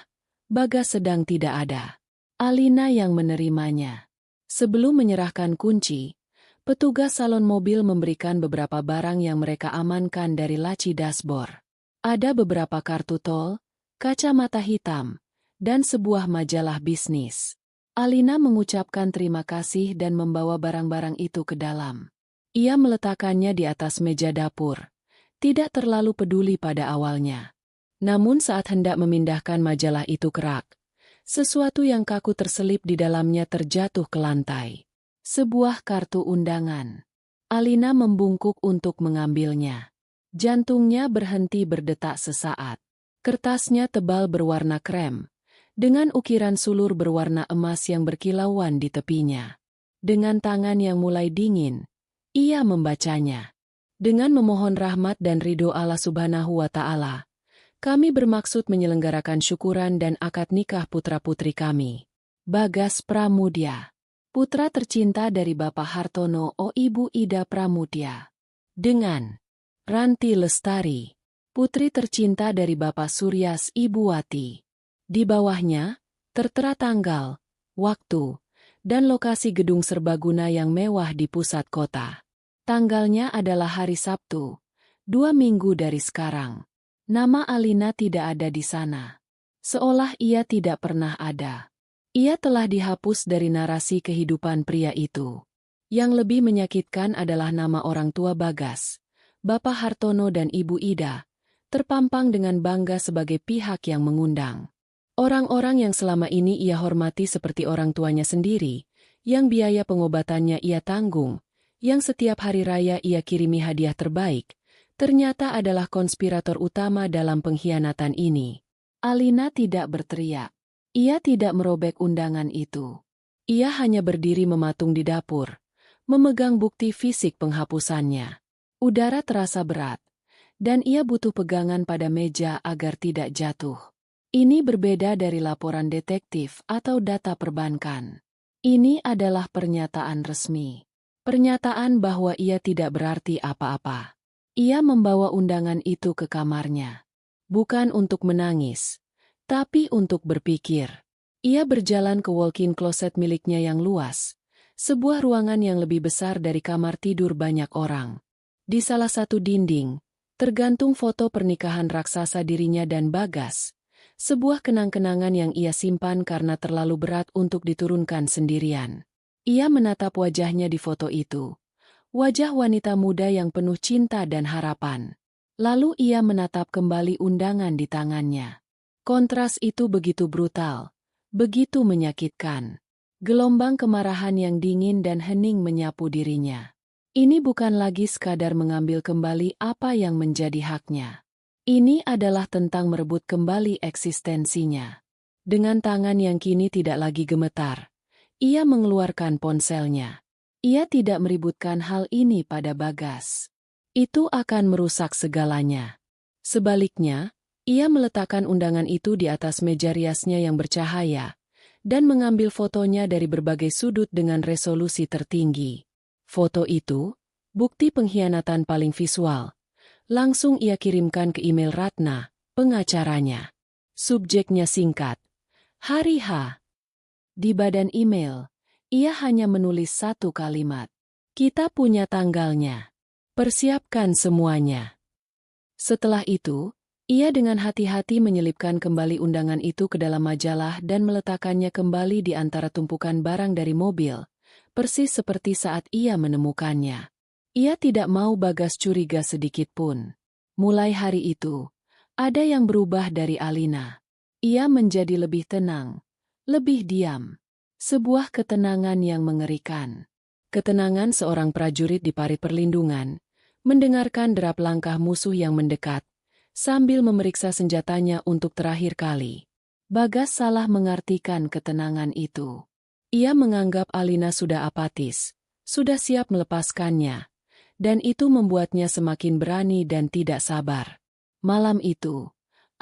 Bagas sedang tidak ada. Alina yang menerimanya. Sebelum menyerahkan kunci, petugas salon mobil memberikan beberapa barang yang mereka amankan dari laci dashboard. Ada beberapa kartu tol, kacamata hitam, dan sebuah majalah bisnis. Alina mengucapkan terima kasih dan membawa barang-barang itu ke dalam. Ia meletakkannya di atas meja dapur, tidak terlalu peduli pada awalnya. Namun saat hendak memindahkan majalah itu ke rak, sesuatu yang kaku terselip di dalamnya terjatuh ke lantai. Sebuah kartu undangan. Alina membungkuk untuk mengambilnya. Jantungnya berhenti berdetak sesaat. Kertasnya tebal berwarna krem, dengan ukiran sulur berwarna emas yang berkilauan di tepinya. Dengan tangan yang mulai dingin, ia membacanya. Dengan memohon rahmat dan ridho Allah Subhanahu wa Ta'ala, kami bermaksud menyelenggarakan syukuran dan akad nikah putra-putri kami. Bagas Pramudya, putra tercinta dari Bapak Hartono o Ibu Ida Pramudya. Dengan Ranti Lestari, putri tercinta dari Bapak Suryas Ibu Wati. Di bawahnya, tertera tanggal, waktu, dan lokasi gedung serbaguna yang mewah di pusat kota. Tanggalnya adalah hari Sabtu, 2 minggu dari sekarang. Nama Alina tidak ada di sana. Seolah ia tidak pernah ada. Ia telah dihapus dari narasi kehidupan pria itu. Yang lebih menyakitkan adalah nama orang tua Bagas, Bapak Hartono dan Ibu Ida, terpampang dengan bangga sebagai pihak yang mengundang. Orang-orang yang selama ini ia hormati seperti orang tuanya sendiri, yang biaya pengobatannya ia tanggung, yang setiap hari raya ia kirimi hadiah terbaik, ternyata adalah konspirator utama dalam pengkhianatan ini. Alina tidak berteriak. Ia tidak merobek undangan itu. Ia hanya berdiri mematung di dapur, memegang bukti fisik penghapusannya. Udara terasa berat, dan ia butuh pegangan pada meja agar tidak jatuh. Ini berbeda dari laporan detektif atau data perbankan. Ini adalah pernyataan resmi. Pernyataan bahwa ia tidak berarti apa-apa. Ia membawa undangan itu ke kamarnya. Bukan untuk menangis, tapi untuk berpikir. Ia berjalan ke walk-in closet miliknya yang luas, sebuah ruangan yang lebih besar dari kamar tidur banyak orang. Di salah satu dinding, tergantung foto pernikahan raksasa dirinya dan Bagas. Sebuah kenang-kenangan yang ia simpan karena terlalu berat untuk diturunkan sendirian. Ia menatap wajahnya di foto itu. Wajah wanita muda yang penuh cinta dan harapan. Lalu ia menatap kembali undangan di tangannya. Kontras itu begitu brutal, begitu menyakitkan. Gelombang kemarahan yang dingin dan hening menyapu dirinya. Ini bukan lagi sekadar mengambil kembali apa yang menjadi haknya. Ini adalah tentang merebut kembali eksistensinya. Dengan tangan yang kini tidak lagi gemetar, ia mengeluarkan ponselnya. Ia tidak meributkan hal ini pada Bagas. Itu akan merusak segalanya. Sebaliknya, ia meletakkan undangan itu di atas meja riasnya yang bercahaya, dan mengambil fotonya dari berbagai sudut dengan resolusi tertinggi. Foto itu, bukti pengkhianatan paling visual. Langsung ia kirimkan ke email Ratna, pengacaranya. Subjeknya singkat. Hari H. Di badan email, Ia hanya menulis satu kalimat. Kita punya tanggalnya. Persiapkan semuanya. Setelah itu, ia dengan hati-hati menyelipkan kembali undangan itu ke dalam majalah dan meletakkannya kembali di antara tumpukan barang dari mobil, persis seperti saat ia menemukannya. Ia tidak mau Bagas curiga sedikit pun. Mulai hari itu, ada yang berubah dari Alina. Ia menjadi lebih tenang, lebih diam. Sebuah ketenangan yang mengerikan. Ketenangan seorang prajurit di parit perlindungan, mendengarkan derap langkah musuh yang mendekat, sambil memeriksa senjatanya untuk terakhir kali. Bagas salah mengartikan ketenangan itu. Ia menganggap Alina sudah apatis, sudah siap melepaskannya, dan itu membuatnya semakin berani dan tidak sabar. Malam itu,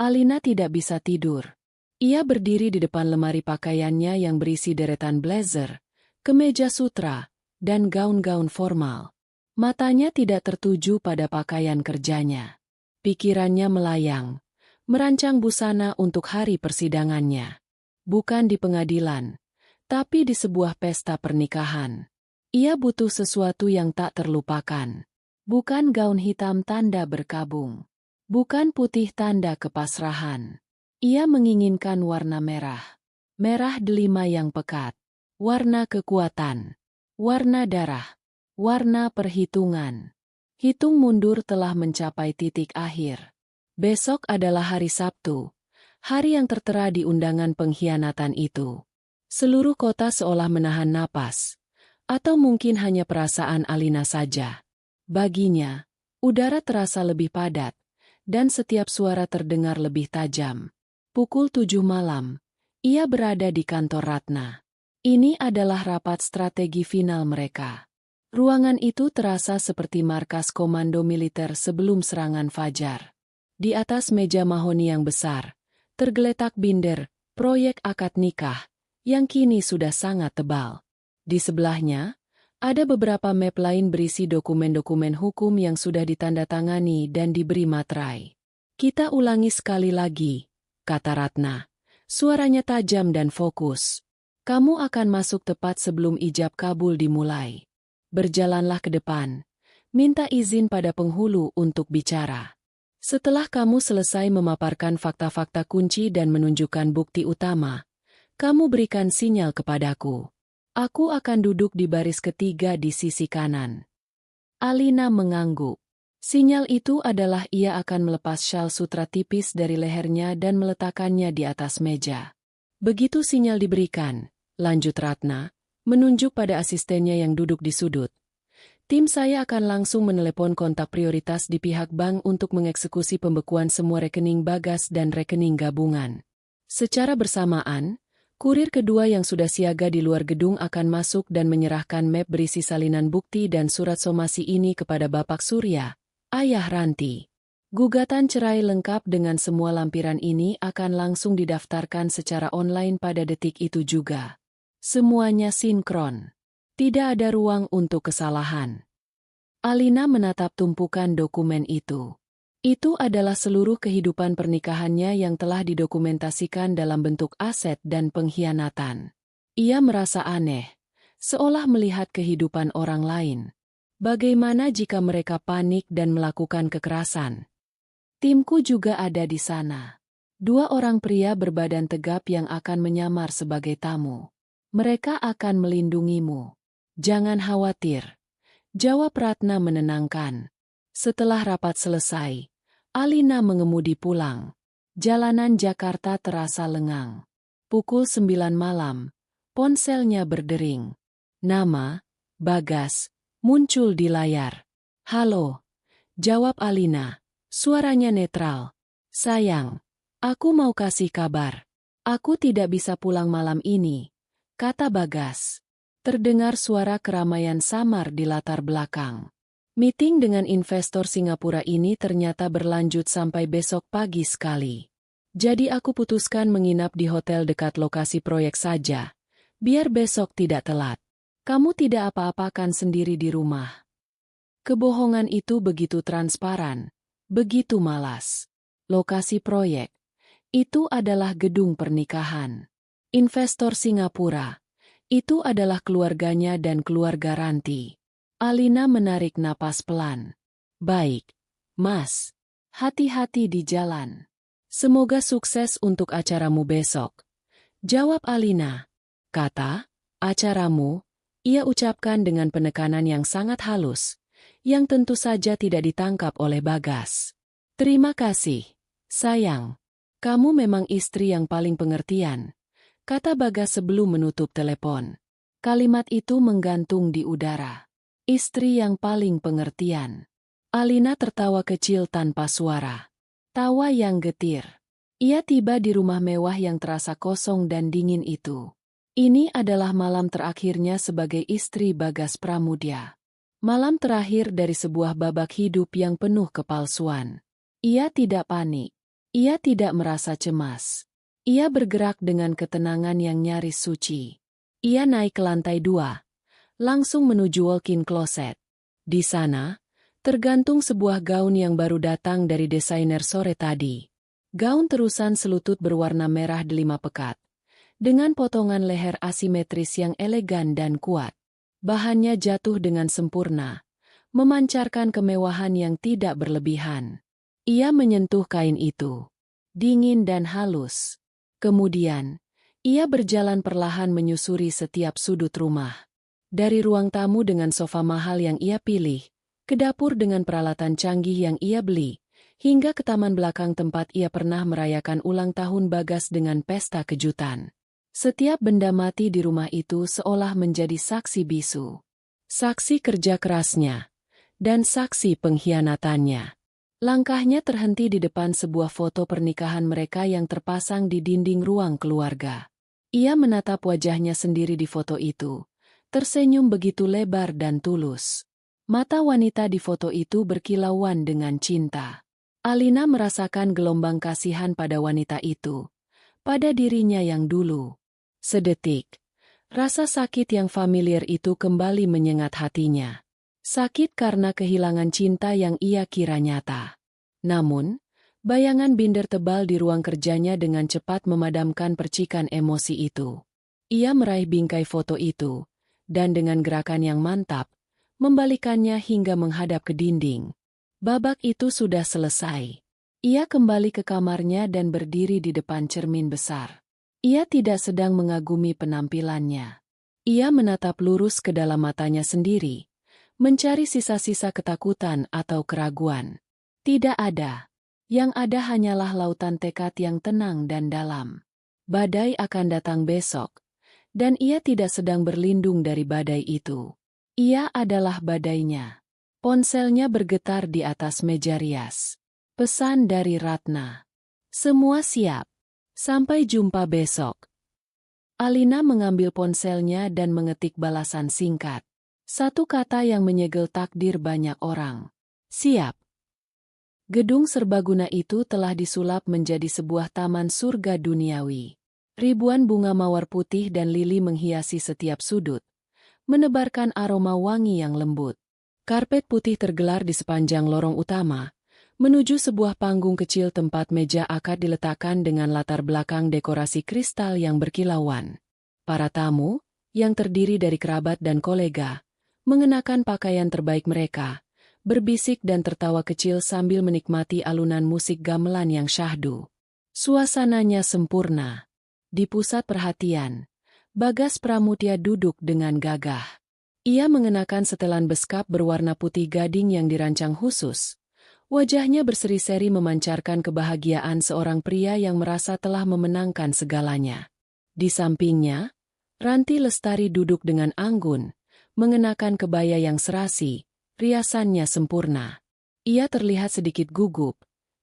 Alina tidak bisa tidur. Ia berdiri di depan lemari pakaiannya yang berisi deretan blazer, kemeja sutra, dan gaun-gaun formal. Matanya tidak tertuju pada pakaian kerjanya. Pikirannya melayang, merancang busana untuk hari persidangannya. Bukan di pengadilan, tapi di sebuah pesta pernikahan. Ia butuh sesuatu yang tak terlupakan. Bukan gaun hitam tanda berkabung. Bukan putih tanda kepasrahan. Ia menginginkan warna merah. Merah delima yang pekat. Warna kekuatan. Warna darah. Warna perhitungan. Hitung mundur telah mencapai titik akhir. Besok adalah hari Sabtu. Hari yang tertera di undangan pengkhianatan itu. Seluruh kota seolah menahan napas. Atau mungkin hanya perasaan Alina saja. Baginya, udara terasa lebih padat. Dan setiap suara terdengar lebih tajam. Pukul 7 malam, ia berada di kantor Ratna. Ini adalah rapat strategi final mereka. Ruangan itu terasa seperti markas komando militer sebelum serangan fajar. Di atas meja mahoni yang besar, tergeletak binder, proyek akad nikah, yang kini sudah sangat tebal. Di sebelahnya, ada beberapa map lain berisi dokumen-dokumen hukum yang sudah ditandatangani dan diberi materai. Kita ulangi sekali lagi, kata Ratna. Suaranya tajam dan fokus. Kamu akan masuk tepat sebelum ijab kabul dimulai. Berjalanlah ke depan. Minta izin pada penghulu untuk bicara. Setelah kamu selesai memaparkan fakta-fakta kunci dan menunjukkan bukti utama, kamu berikan sinyal kepadaku. Aku akan duduk di baris ketiga di sisi kanan. Alina mengangguk. Sinyal itu adalah ia akan melepas syal sutra tipis dari lehernya dan meletakkannya di atas meja. Begitu sinyal diberikan, lanjut Ratna, menunjuk pada asistennya yang duduk di sudut. Tim saya akan langsung menelepon kontak prioritas di pihak bank untuk mengeksekusi pembekuan semua rekening Bagas dan rekening gabungan. Secara bersamaan, kurir kedua yang sudah siaga di luar gedung akan masuk dan menyerahkan map berisi salinan bukti dan surat somasi ini kepada Bapak Surya, ayah Ranti. Gugatan cerai lengkap dengan semua lampiran ini akan langsung didaftarkan secara online pada detik itu juga. Semuanya sinkron. Tidak ada ruang untuk kesalahan. Alina menatap tumpukan dokumen itu. Itu adalah seluruh kehidupan pernikahannya yang telah didokumentasikan dalam bentuk aset dan pengkhianatan. Ia merasa aneh, seolah melihat kehidupan orang lain. Bagaimana jika mereka panik dan melakukan kekerasan? Timku juga ada di sana. 2 orang pria berbadan tegap yang akan menyamar sebagai tamu. Mereka akan melindungimu. Jangan khawatir. Jawab Ratna menenangkan. Setelah rapat selesai, Alina mengemudi pulang. Jalanan Jakarta terasa lengang. Pukul 9 malam, ponselnya berdering. Nama, Bagas, muncul di layar. Halo, jawab Alina. Suaranya netral. Sayang, aku mau kasih kabar. Aku tidak bisa pulang malam ini, kata Bagas. Terdengar suara keramaian samar di latar belakang. Meeting dengan investor Singapura ini ternyata berlanjut sampai besok pagi sekali. Jadi aku putuskan menginap di hotel dekat lokasi proyek saja, biar besok tidak telat. Kamu tidak apa-apakan sendiri di rumah. Kebohongan itu begitu transparan, begitu malas. Lokasi proyek itu adalah gedung pernikahan. Investor Singapura Itu adalah keluarganya dan keluarga Ranti. Alina menarik napas pelan. Baik, Mas. Hati-hati di jalan. Semoga sukses untuk acaramu besok. Jawab Alina. Kata, acaramu, ia ucapkan dengan penekanan yang sangat halus, yang tentu saja tidak ditangkap oleh Bagas. Terima kasih, sayang. Kamu memang istri yang paling pengertian, kata Bagas sebelum menutup telepon. Kalimat itu menggantung di udara. Istri yang paling pengertian. Alina tertawa kecil tanpa suara. Tawa yang getir. Ia tiba di rumah mewah yang terasa kosong dan dingin itu. Ini adalah malam terakhirnya sebagai istri Bagas Pramudya. Malam terakhir dari sebuah babak hidup yang penuh kepalsuan. Ia tidak panik. Ia tidak merasa cemas. Ia bergerak dengan ketenangan yang nyaris suci. Ia naik ke lantai 2, langsung menuju walk-in closet. Di sana, tergantung sebuah gaun yang baru datang dari desainer sore tadi. Gaun terusan selutut berwarna merah delima pekat, dengan potongan leher asimetris yang elegan dan kuat. Bahannya jatuh dengan sempurna, memancarkan kemewahan yang tidak berlebihan. Ia menyentuh kain itu, dingin dan halus. Kemudian, ia berjalan perlahan menyusuri setiap sudut rumah. Dari ruang tamu dengan sofa mahal yang ia pilih, ke dapur dengan peralatan canggih yang ia beli, hingga ke taman belakang tempat ia pernah merayakan ulang tahun Bagas dengan pesta kejutan. Setiap benda mati di rumah itu seolah menjadi saksi bisu. Saksi kerja kerasnya, dan saksi pengkhianatannya. Langkahnya terhenti di depan sebuah foto pernikahan mereka yang terpasang di dinding ruang keluarga. Ia menatap wajahnya sendiri di foto itu, tersenyum begitu lebar dan tulus. Mata wanita di foto itu berkilauan dengan cinta. Alina merasakan gelombang kasihan pada wanita itu, pada dirinya yang dulu. Sedetik, rasa sakit yang familiar itu kembali menyengat hatinya. Sakit karena kehilangan cinta yang ia kira nyata. Namun, bayangan binder tebal di ruang kerjanya dengan cepat memadamkan percikan emosi itu. Ia meraih bingkai foto itu, dan dengan gerakan yang mantap, membalikannya hingga menghadap ke dinding. Babak itu sudah selesai. Ia kembali ke kamarnya dan berdiri di depan cermin besar. Ia tidak sedang mengagumi penampilannya. Ia menatap lurus ke dalam matanya sendiri, mencari sisa-sisa ketakutan atau keraguan. Tidak ada. Yang ada hanyalah lautan tekad yang tenang dan dalam. Badai akan datang besok, dan ia tidak sedang berlindung dari badai itu. Ia adalah badainya. Ponselnya bergetar di atas meja rias. Pesan dari Ratna. Semua siap. Sampai jumpa besok. Alina mengambil ponselnya dan mengetik balasan singkat. Satu kata yang menyegel takdir banyak orang. Siap. Gedung serbaguna itu telah disulap menjadi sebuah taman surga duniawi. Ribuan bunga mawar putih dan lili menghiasi setiap sudut, menebarkan aroma wangi yang lembut. Karpet putih tergelar di sepanjang lorong utama, menuju sebuah panggung kecil tempat meja akad diletakkan dengan latar belakang dekorasi kristal yang berkilauan. Para tamu, yang terdiri dari kerabat dan kolega, mengenakan pakaian terbaik mereka, berbisik dan tertawa kecil sambil menikmati alunan musik gamelan yang syahdu. Suasananya sempurna. Di pusat perhatian, Bagas Pramudya duduk dengan gagah. Ia mengenakan setelan beskap berwarna putih gading yang dirancang khusus. Wajahnya berseri-seri memancarkan kebahagiaan seorang pria yang merasa telah memenangkan segalanya. Di sampingnya, Ranti Lestari duduk dengan anggun, mengenakan kebaya yang serasi, riasannya sempurna. Ia terlihat sedikit gugup,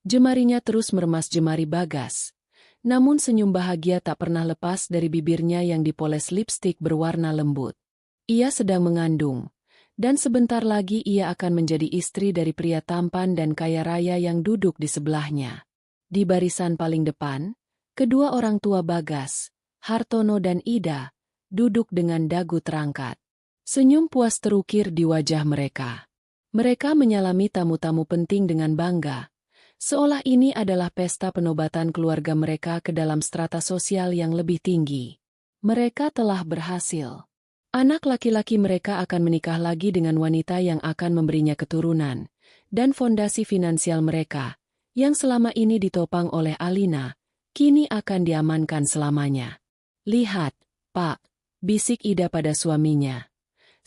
jemarinya terus meremas jemari Bagas. Namun senyum bahagia tak pernah lepas dari bibirnya yang dipoles lipstik berwarna lembut. Ia sedang mengandung, dan sebentar lagi ia akan menjadi istri dari pria tampan dan kaya raya yang duduk di sebelahnya. Di barisan paling depan, kedua orang tua Bagas, Hartono dan Ida, duduk dengan dagu terangkat. Senyum puas terukir di wajah mereka. Mereka menyalami tamu-tamu penting dengan bangga, seolah ini adalah pesta penobatan keluarga mereka ke dalam strata sosial yang lebih tinggi. Mereka telah berhasil. Anak laki-laki mereka akan menikah lagi dengan wanita yang akan memberinya keturunan, dan fondasi finansial mereka, yang selama ini ditopang oleh Alina, kini akan diamankan selamanya. Lihat, Pak, bisik Ida pada suaminya.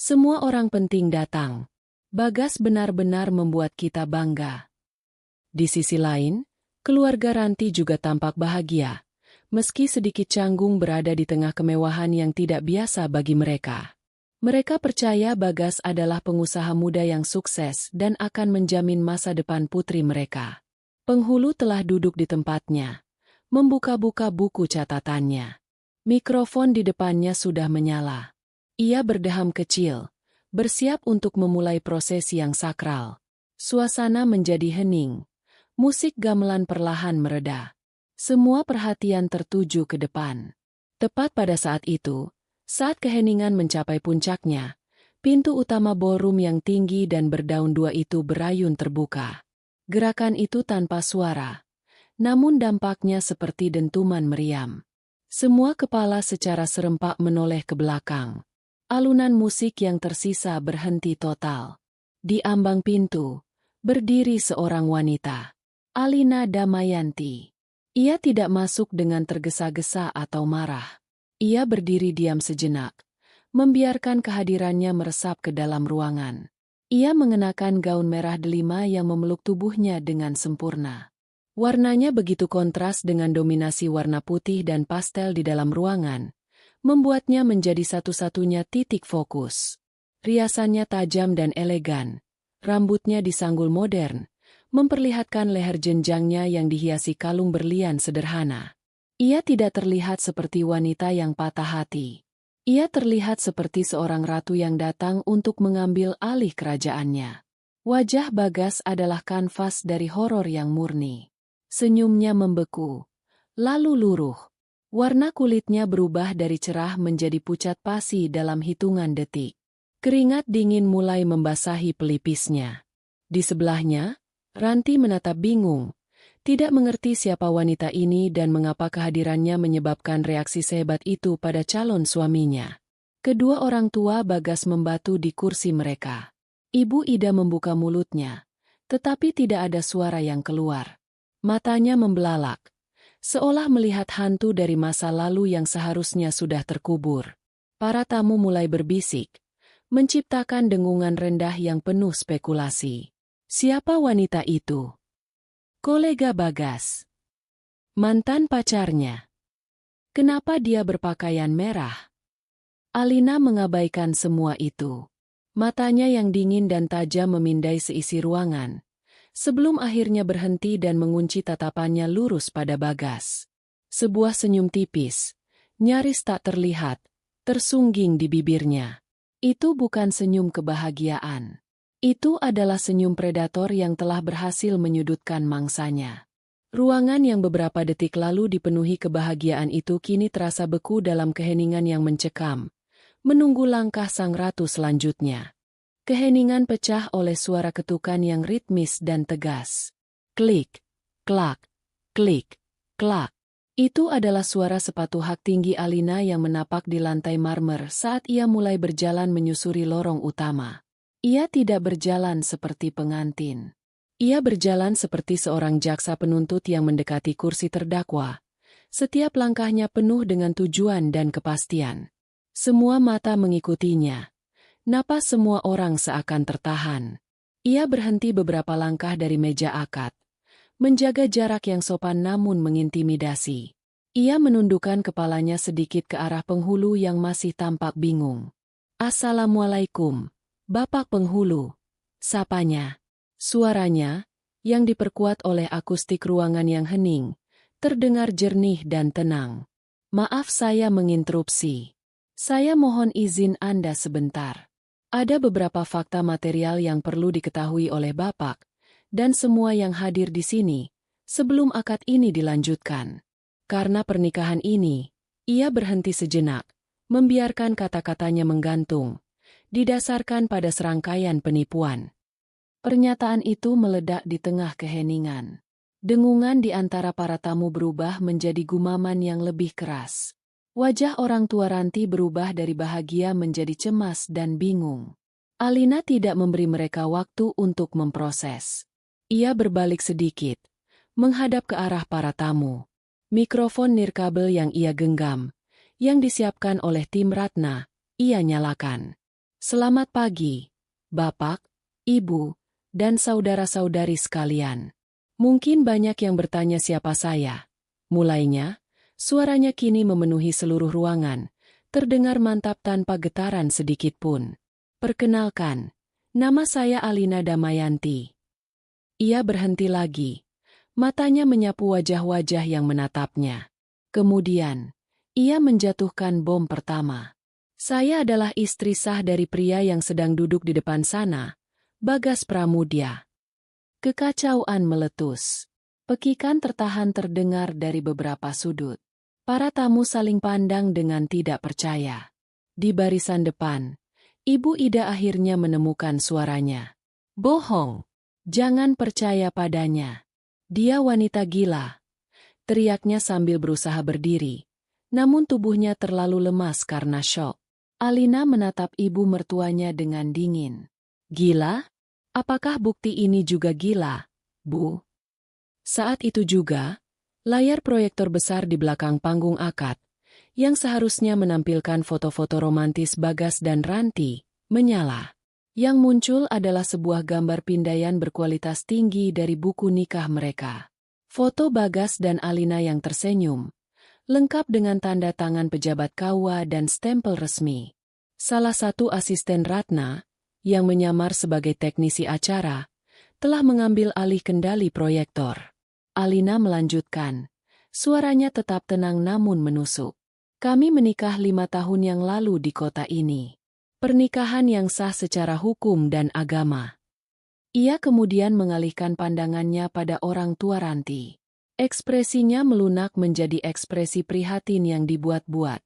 Semua orang penting datang. Bagas benar-benar membuat kita bangga. Di sisi lain, keluarga Ranti juga tampak bahagia, meski sedikit canggung berada di tengah kemewahan yang tidak biasa bagi mereka. Mereka percaya Bagas adalah pengusaha muda yang sukses dan akan menjamin masa depan putri mereka. Penghulu telah duduk di tempatnya, membuka-buka buku catatannya. Mikrofon di depannya sudah menyala. Ia berdeham kecil, bersiap untuk memulai prosesi yang sakral. Suasana menjadi hening. Musik gamelan perlahan mereda. Semua perhatian tertuju ke depan. Tepat pada saat itu, saat keheningan mencapai puncaknya, pintu utama ballroom yang tinggi dan berdaun dua itu berayun terbuka. Gerakan itu tanpa suara, namun dampaknya seperti dentuman meriam. Semua kepala secara serempak menoleh ke belakang. Alunan musik yang tersisa berhenti total. Di ambang pintu, berdiri seorang wanita. Alina Damayanti. Ia tidak masuk dengan tergesa-gesa atau marah. Ia berdiri diam sejenak, membiarkan kehadirannya meresap ke dalam ruangan. Ia mengenakan gaun merah delima yang memeluk tubuhnya dengan sempurna. Warnanya begitu kontras dengan dominasi warna putih dan pastel di dalam ruangan, membuatnya menjadi satu-satunya titik fokus. Riasannya tajam dan elegan, rambutnya disanggul modern, memperlihatkan leher jenjangnya yang dihiasi kalung berlian sederhana. Ia tidak terlihat seperti wanita yang patah hati. Ia terlihat seperti seorang ratu yang datang untuk mengambil alih kerajaannya. Wajah Bagas adalah kanvas dari horor yang murni. Senyumnya membeku, lalu luruh. Warna kulitnya berubah dari cerah menjadi pucat pasi dalam hitungan detik. Keringat dingin mulai membasahi pelipisnya. Di sebelahnya, Ranti menatap bingung, tidak mengerti siapa wanita ini dan mengapa kehadirannya menyebabkan reaksi sehebat itu pada calon suaminya. Kedua orang tua Bagas membatu di kursi mereka. Ibu Ida membuka mulutnya, tetapi tidak ada suara yang keluar. Matanya membelalak, seolah melihat hantu dari masa lalu yang seharusnya sudah terkubur. Para tamu mulai berbisik, menciptakan dengungan rendah yang penuh spekulasi. Siapa wanita itu? Kolega Bagas. Mantan pacarnya. Kenapa dia berpakaian merah? Alina mengabaikan semua itu. Matanya yang dingin dan tajam memindai seisi ruangan, sebelum akhirnya berhenti dan mengunci tatapannya lurus pada Bagas. Sebuah senyum tipis, nyaris tak terlihat, tersungging di bibirnya. Itu bukan senyum kebahagiaan. Itu adalah senyum predator yang telah berhasil menyudutkan mangsanya. Ruangan yang beberapa detik lalu dipenuhi kebahagiaan itu kini terasa beku dalam keheningan yang mencekam, menunggu langkah sang ratu selanjutnya. Keheningan pecah oleh suara ketukan yang ritmis dan tegas. Klik, klak, klik, klak. Itu adalah suara sepatu hak tinggi Alina yang menapak di lantai marmer saat ia mulai berjalan menyusuri lorong utama. Ia tidak berjalan seperti pengantin. Ia berjalan seperti seorang jaksa penuntut yang mendekati kursi terdakwa. Setiap langkahnya penuh dengan tujuan dan kepastian. Semua mata mengikutinya. Napas semua orang seakan tertahan. Ia berhenti beberapa langkah dari meja akad, menjaga jarak yang sopan namun mengintimidasi. Ia menundukkan kepalanya sedikit ke arah penghulu yang masih tampak bingung. "Assalamualaikum, Bapak Penghulu," sapanya. Suaranya, yang diperkuat oleh akustik ruangan yang hening, terdengar jernih dan tenang. "Maaf saya menginterupsi. Saya mohon izin Anda sebentar. Ada beberapa fakta material yang perlu diketahui oleh Bapak, dan semua yang hadir di sini, sebelum akad ini dilanjutkan." Karena pernikahan ini, ia berhenti sejenak, membiarkan kata-katanya menggantung, didasarkan pada serangkaian penipuan. Pernyataan itu meledak di tengah keheningan. Dengungan di antara para tamu berubah menjadi gumaman yang lebih keras. Wajah orang tua Ranti berubah dari bahagia menjadi cemas dan bingung. Alina tidak memberi mereka waktu untuk memproses. Ia berbalik sedikit, menghadap ke arah para tamu. Mikrofon nirkabel yang ia genggam, yang disiapkan oleh tim Ratna, ia nyalakan. Selamat pagi, Bapak, Ibu, dan saudara-saudari sekalian. Mungkin banyak yang bertanya siapa saya. Mulainya, suaranya kini memenuhi seluruh ruangan, terdengar mantap tanpa getaran sedikit pun. Perkenalkan, nama saya Alina Damayanti. Ia berhenti lagi. Matanya menyapu wajah-wajah yang menatapnya. Kemudian, ia menjatuhkan bom pertama. Saya adalah istri sah dari pria yang sedang duduk di depan sana, Bagas Pramudya. Kekacauan meletus. Pekikan tertahan terdengar dari beberapa sudut. Para tamu saling pandang dengan tidak percaya. Di barisan depan, Ibu Ida akhirnya menemukan suaranya. Bohong. Jangan percaya padanya. Dia wanita gila. Teriaknya sambil berusaha berdiri. Namun tubuhnya terlalu lemas karena syok. Alina menatap ibu mertuanya dengan dingin. Gila? Apakah bukti ini juga gila, Bu? Saat itu juga, layar proyektor besar di belakang panggung akad, yang seharusnya menampilkan foto-foto romantis Bagas dan Ranti, menyala. Yang muncul adalah sebuah gambar pindaian berkualitas tinggi dari buku nikah mereka. Foto Bagas dan Alina yang tersenyum, lengkap dengan tanda tangan pejabat KUA dan stempel resmi. Salah satu asisten Ratna, yang menyamar sebagai teknisi acara, telah mengambil alih kendali proyektor. Alina melanjutkan, suaranya tetap tenang namun menusuk. Kami menikah 5 tahun yang lalu di kota ini. Pernikahan yang sah secara hukum dan agama. Ia kemudian mengalihkan pandangannya pada orang tua Ranti. Ekspresinya melunak menjadi ekspresi prihatin yang dibuat-buat.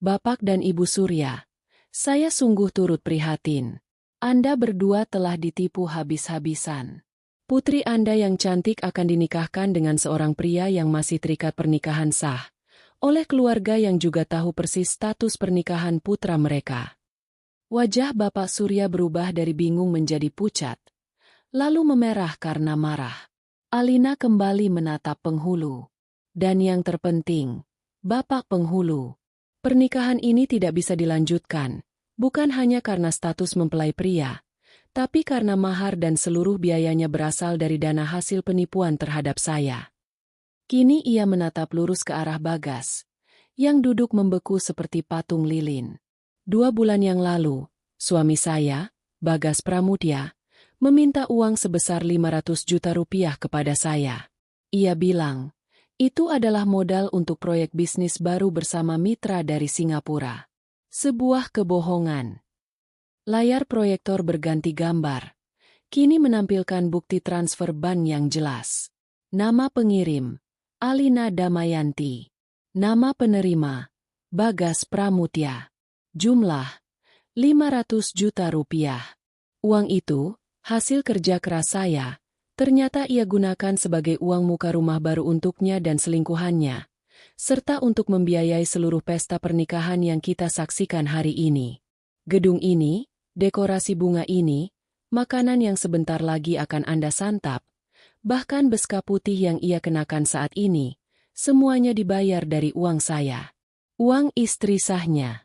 Bapak dan Ibu Surya, saya sungguh turut prihatin. Anda berdua telah ditipu habis-habisan. Putri Anda yang cantik akan dinikahkan dengan seorang pria yang masih terikat pernikahan sah, oleh keluarga yang juga tahu persis status pernikahan putra mereka. Wajah Bapak Surya berubah dari bingung menjadi pucat, lalu memerah karena marah. Alina kembali menatap penghulu. Dan yang terpenting, Bapak penghulu, pernikahan ini tidak bisa dilanjutkan, bukan hanya karena status mempelai pria, tapi karena mahar dan seluruh biayanya berasal dari dana hasil penipuan terhadap saya. Kini ia menatap lurus ke arah Bagas, yang duduk membeku seperti patung lilin. 2 bulan yang lalu, suami saya, Bagas Pramudya, meminta uang sebesar 500 juta rupiah kepada saya. Ia bilang, itu adalah modal untuk proyek bisnis baru bersama mitra dari Singapura. Sebuah kebohongan. Layar proyektor berganti gambar. Kini menampilkan bukti transfer bank yang jelas. Nama pengirim, Alina Damayanti. Nama penerima, Bagas Pramudya. Jumlah, 500 juta rupiah. Uang itu, hasil kerja keras saya, ternyata ia gunakan sebagai uang muka rumah baru untuknya dan selingkuhannya, serta untuk membiayai seluruh pesta pernikahan yang kita saksikan hari ini. Gedung ini, dekorasi bunga ini, makanan yang sebentar lagi akan Anda santap, bahkan beska putih yang ia kenakan saat ini, semuanya dibayar dari uang saya. Uang istri sahnya.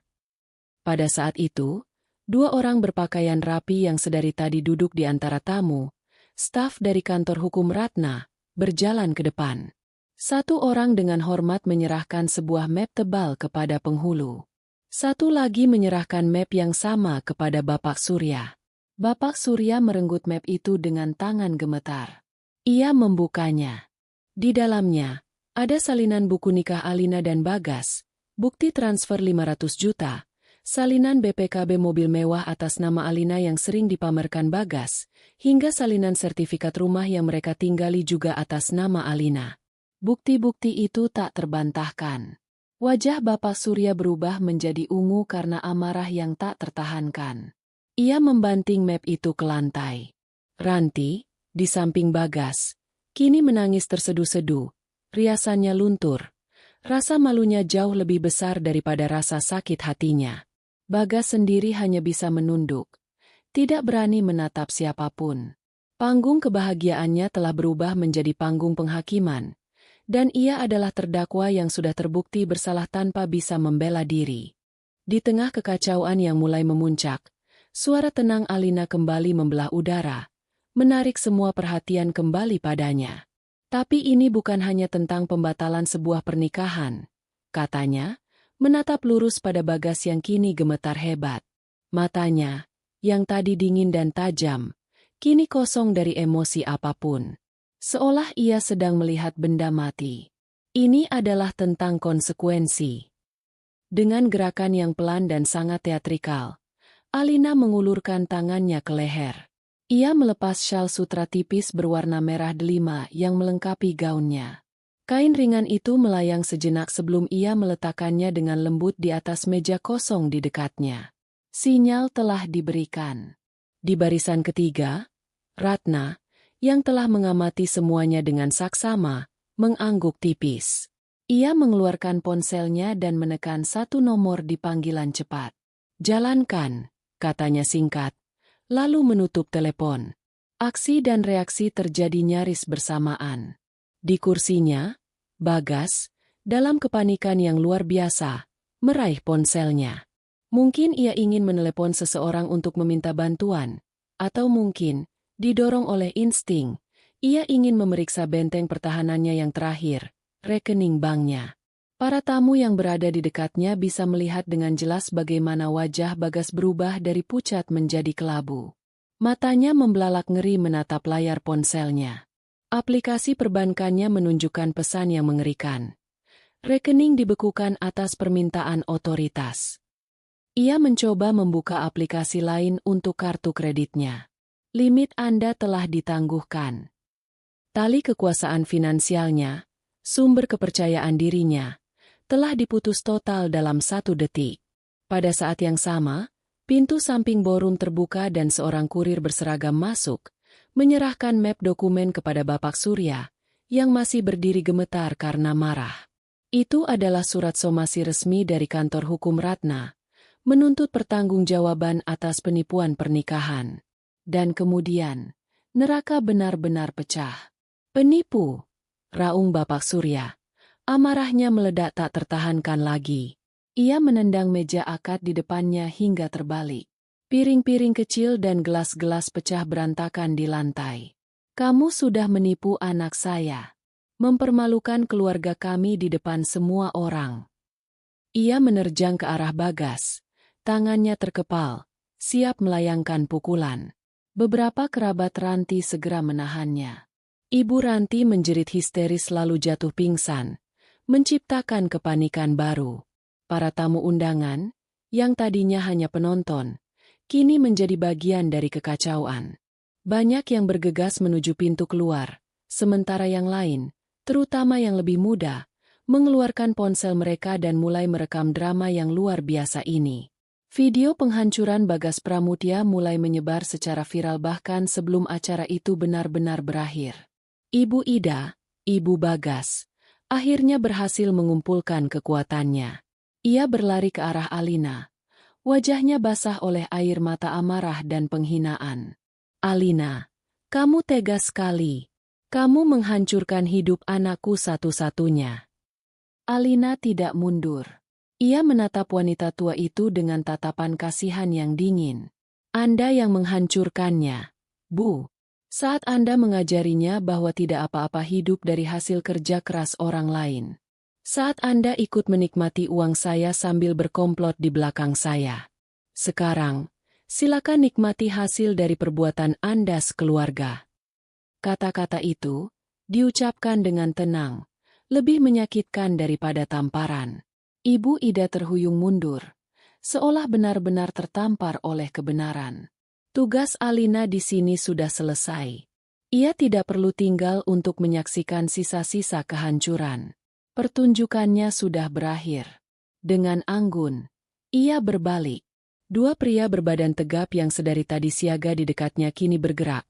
Pada saat itu, 2 orang berpakaian rapi yang sedari tadi duduk di antara tamu, staf dari kantor hukum Ratna, berjalan ke depan. 1 orang dengan hormat menyerahkan sebuah map tebal kepada penghulu. 1 lagi menyerahkan map yang sama kepada Bapak Surya. Bapak Surya merenggut map itu dengan tangan gemetar. Ia membukanya. Di dalamnya, ada salinan buku nikah Alina dan Bagas, bukti transfer 500 juta, salinan BPKB mobil mewah atas nama Alina yang sering dipamerkan Bagas, hingga salinan sertifikat rumah yang mereka tinggali juga atas nama Alina. Bukti-bukti itu tak terbantahkan. Wajah Bapak Surya berubah menjadi ungu karena amarah yang tak tertahankan. Ia membanting map itu ke lantai. Ranti, di samping Bagas, kini menangis terseduh-seduh, riasannya luntur. Rasa malunya jauh lebih besar daripada rasa sakit hatinya. Bagas sendiri hanya bisa menunduk, tidak berani menatap siapapun. Panggung kebahagiaannya telah berubah menjadi panggung penghakiman, dan ia adalah terdakwa yang sudah terbukti bersalah tanpa bisa membela diri. Di tengah kekacauan yang mulai memuncak, suara tenang Alina kembali membelah udara, menarik semua perhatian kembali padanya. Tapi ini bukan hanya tentang pembatalan sebuah pernikahan, katanya, menatap lurus pada Bagas yang kini gemetar hebat. Matanya, yang tadi dingin dan tajam, kini kosong dari emosi apapun. Seolah ia sedang melihat benda mati. Ini adalah tentang konsekuensi. Dengan gerakan yang pelan dan sangat teatrikal, Alina mengulurkan tangannya ke leher. Ia melepas syal sutra tipis berwarna merah delima yang melengkapi gaunnya. Kain ringan itu melayang sejenak sebelum ia meletakkannya dengan lembut di atas meja kosong di dekatnya. Sinyal telah diberikan. Di barisan ketiga, Ratna, yang telah mengamati semuanya dengan saksama, mengangguk tipis. Ia mengeluarkan ponselnya dan menekan satu nomor di panggilan cepat. "Jalankan," katanya singkat, lalu menutup telepon. Aksi dan reaksi terjadi nyaris bersamaan. Di kursinya, Bagas, dalam kepanikan yang luar biasa, meraih ponselnya. Mungkin ia ingin menelepon seseorang untuk meminta bantuan, atau mungkin, didorong oleh insting, ia ingin memeriksa benteng pertahanannya yang terakhir, rekening banknya. Para tamu yang berada di dekatnya bisa melihat dengan jelas bagaimana wajah Bagas berubah dari pucat menjadi kelabu. Matanya membelalak ngeri menatap layar ponselnya. Aplikasi perbankannya menunjukkan pesan yang mengerikan. Rekening dibekukan atas permintaan otoritas. Ia mencoba membuka aplikasi lain untuk kartu kreditnya. Limit Anda telah ditangguhkan. Tali kekuasaan finansialnya, sumber kepercayaan dirinya, telah diputus total dalam 1 detik. Pada saat yang sama, pintu samping ballroom terbuka dan seorang kurir berseragam masuk, menyerahkan map dokumen kepada Bapak Surya, yang masih berdiri gemetar karena marah. Itu adalah surat somasi resmi dari kantor hukum Ratna, menuntut pertanggungjawaban atas penipuan pernikahan. Dan kemudian, neraka benar-benar pecah. "Penipu!" raung Bapak Surya. Amarahnya meledak tak tertahankan lagi. Ia menendang meja akad di depannya hingga terbalik. Piring-piring kecil dan gelas-gelas pecah berantakan di lantai. "Kamu sudah menipu anak saya. Mempermalukan keluarga kami di depan semua orang." Ia menerjang ke arah Bagas. Tangannya terkepal, siap melayangkan pukulan. Beberapa kerabat Ranti segera menahannya. Ibu Ranti menjerit histeris lalu jatuh pingsan, menciptakan kepanikan baru. Para tamu undangan, yang tadinya hanya penonton, kini menjadi bagian dari kekacauan. Banyak yang bergegas menuju pintu keluar, sementara yang lain, terutama yang lebih muda, mengeluarkan ponsel mereka dan mulai merekam drama yang luar biasa ini. Video penghancuran Bagas Pramudya mulai menyebar secara viral bahkan sebelum acara itu benar-benar berakhir. Ibu Ida, Ibu Bagas, akhirnya berhasil mengumpulkan kekuatannya. Ia berlari ke arah Alina. Wajahnya basah oleh air mata amarah dan penghinaan. "Alina, kamu tega sekali. Kamu menghancurkan hidup anakku satu-satunya." Alina tidak mundur. Ia menatap wanita tua itu dengan tatapan kasihan yang dingin. "Anda yang menghancurkannya, Bu. Saat Anda mengajarinya bahwa tidak apa-apa hidup dari hasil kerja keras orang lain. Saat Anda ikut menikmati uang saya sambil berkomplot di belakang saya. Sekarang, silakan nikmati hasil dari perbuatan Anda sekeluarga." Kata-kata itu diucapkan dengan tenang, lebih menyakitkan daripada tamparan. Ibu Ida terhuyung mundur, seolah benar-benar tertampar oleh kebenaran. Tugas Alina di sini sudah selesai. Ia tidak perlu tinggal untuk menyaksikan sisa-sisa kehancuran. Pertunjukannya sudah berakhir. Dengan anggun, ia berbalik. Dua pria berbadan tegap yang sedari tadi siaga di dekatnya kini bergerak,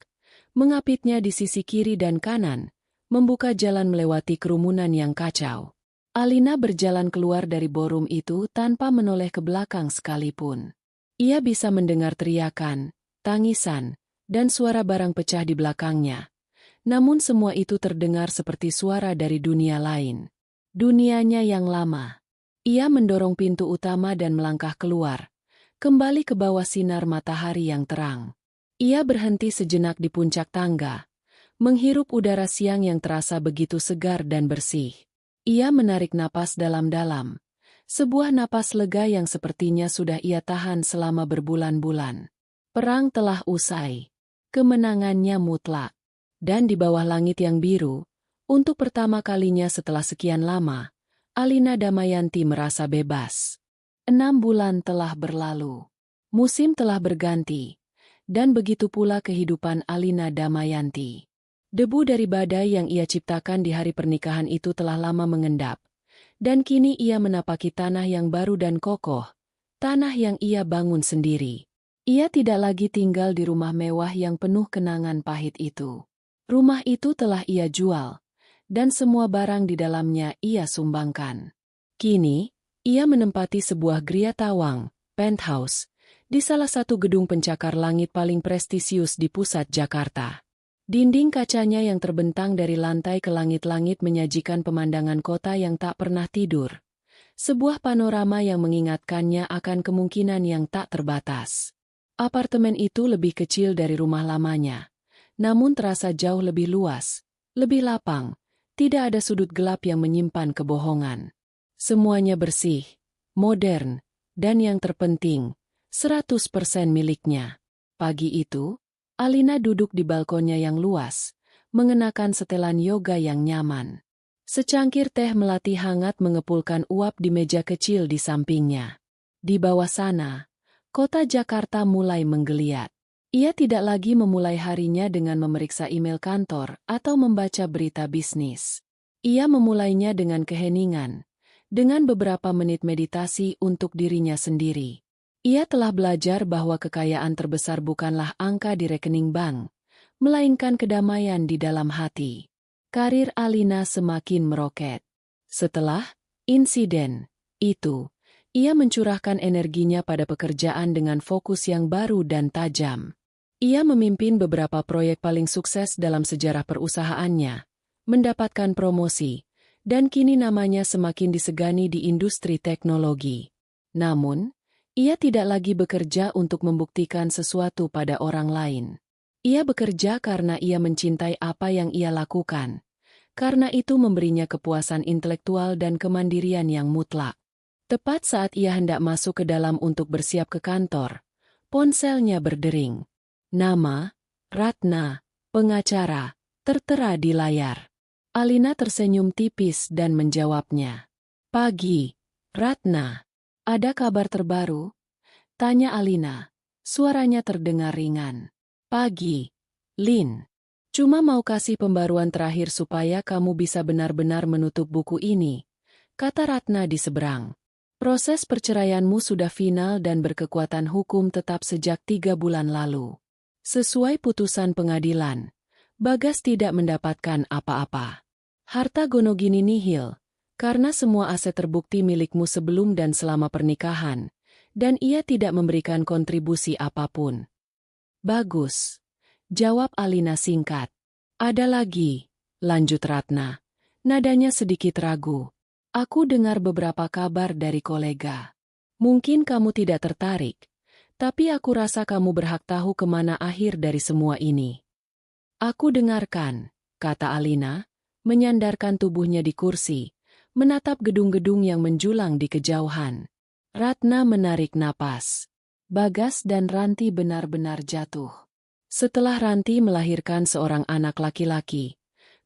mengapitnya di sisi kiri dan kanan, membuka jalan melewati kerumunan yang kacau. Alina berjalan keluar dari ballroom itu tanpa menoleh ke belakang sekalipun. Ia bisa mendengar teriakan, tangisan, dan suara barang pecah di belakangnya. Namun semua itu terdengar seperti suara dari dunia lain. Dunianya yang lama. Ia mendorong pintu utama dan melangkah keluar, kembali ke bawah sinar matahari yang terang. Ia berhenti sejenak di puncak tangga, menghirup udara siang yang terasa begitu segar dan bersih. Ia menarik napas dalam-dalam, sebuah napas lega yang sepertinya sudah ia tahan selama berbulan-bulan. Perang telah usai. Kemenangannya mutlak. Dan di bawah langit yang biru, untuk pertama kalinya setelah sekian lama, Alina Damayanti merasa bebas. 6 bulan telah berlalu. Musim telah berganti. Dan begitu pula kehidupan Alina Damayanti. Debu dari badai yang ia ciptakan di hari pernikahan itu telah lama mengendap. Dan kini ia menapaki tanah yang baru dan kokoh, tanah yang ia bangun sendiri. Ia tidak lagi tinggal di rumah mewah yang penuh kenangan pahit itu. Rumah itu telah ia jual, dan semua barang di dalamnya ia sumbangkan. Kini, ia menempati sebuah gria tawang, penthouse, di salah satu gedung pencakar langit paling prestisius di pusat Jakarta. Dinding kacanya yang terbentang dari lantai ke langit-langit menyajikan pemandangan kota yang tak pernah tidur. Sebuah panorama yang mengingatkannya akan kemungkinan yang tak terbatas. Apartemen itu lebih kecil dari rumah lamanya, namun terasa jauh lebih luas, lebih lapang, tidak ada sudut gelap yang menyimpan kebohongan. Semuanya bersih, modern, dan yang terpenting, 100% miliknya. Pagi itu, Alina duduk di balkonnya yang luas, mengenakan setelan yoga yang nyaman. Secangkir teh melati hangat mengepulkan uap di meja kecil di sampingnya. Di bawah sana, kota Jakarta mulai menggeliat. Ia tidak lagi memulai harinya dengan memeriksa email kantor atau membaca berita bisnis. Ia memulainya dengan keheningan, dengan beberapa menit meditasi untuk dirinya sendiri. Ia telah belajar bahwa kekayaan terbesar bukanlah angka di rekening bank, melainkan kedamaian di dalam hati. Karir Alina semakin meroket. Setelah insiden itu, ia mencurahkan energinya pada pekerjaan dengan fokus yang baru dan tajam. Ia memimpin beberapa proyek paling sukses dalam sejarah perusahaannya, mendapatkan promosi, dan kini namanya semakin disegani di industri teknologi. Namun, ia tidak lagi bekerja untuk membuktikan sesuatu pada orang lain. Ia bekerja karena ia mencintai apa yang ia lakukan. Karena itu memberinya kepuasan intelektual dan kemandirian yang mutlak. Tepat saat ia hendak masuk ke dalam untuk bersiap ke kantor, ponselnya berdering. Nama, Ratna, pengacara, tertera di layar. Alina tersenyum tipis dan menjawabnya. Pagi, Ratna. Ada kabar terbaru? Tanya Alina. Suaranya terdengar ringan. Pagi, Lin. Cuma mau kasih pembaruan terakhir supaya kamu bisa benar-benar menutup buku ini, kata Ratna di seberang. Proses perceraianmu sudah final dan berkekuatan hukum tetap sejak 3 bulan lalu. Sesuai putusan pengadilan, Bagas tidak mendapatkan apa-apa. Harta gonogini nihil. Karena semua aset terbukti milikmu sebelum dan selama pernikahan, dan ia tidak memberikan kontribusi apapun. Bagus, jawab Alina singkat. Ada lagi, lanjut Ratna. Nadanya sedikit ragu. Aku dengar beberapa kabar dari kolega. Mungkin kamu tidak tertarik, tapi aku rasa kamu berhak tahu kemana akhir dari semua ini. Aku dengarkan, kata Alina, menyandarkan tubuhnya di kursi, menatap gedung-gedung yang menjulang di kejauhan. Ratna menarik napas. Bagas dan Ranti benar-benar jatuh. Setelah Ranti melahirkan seorang anak laki-laki,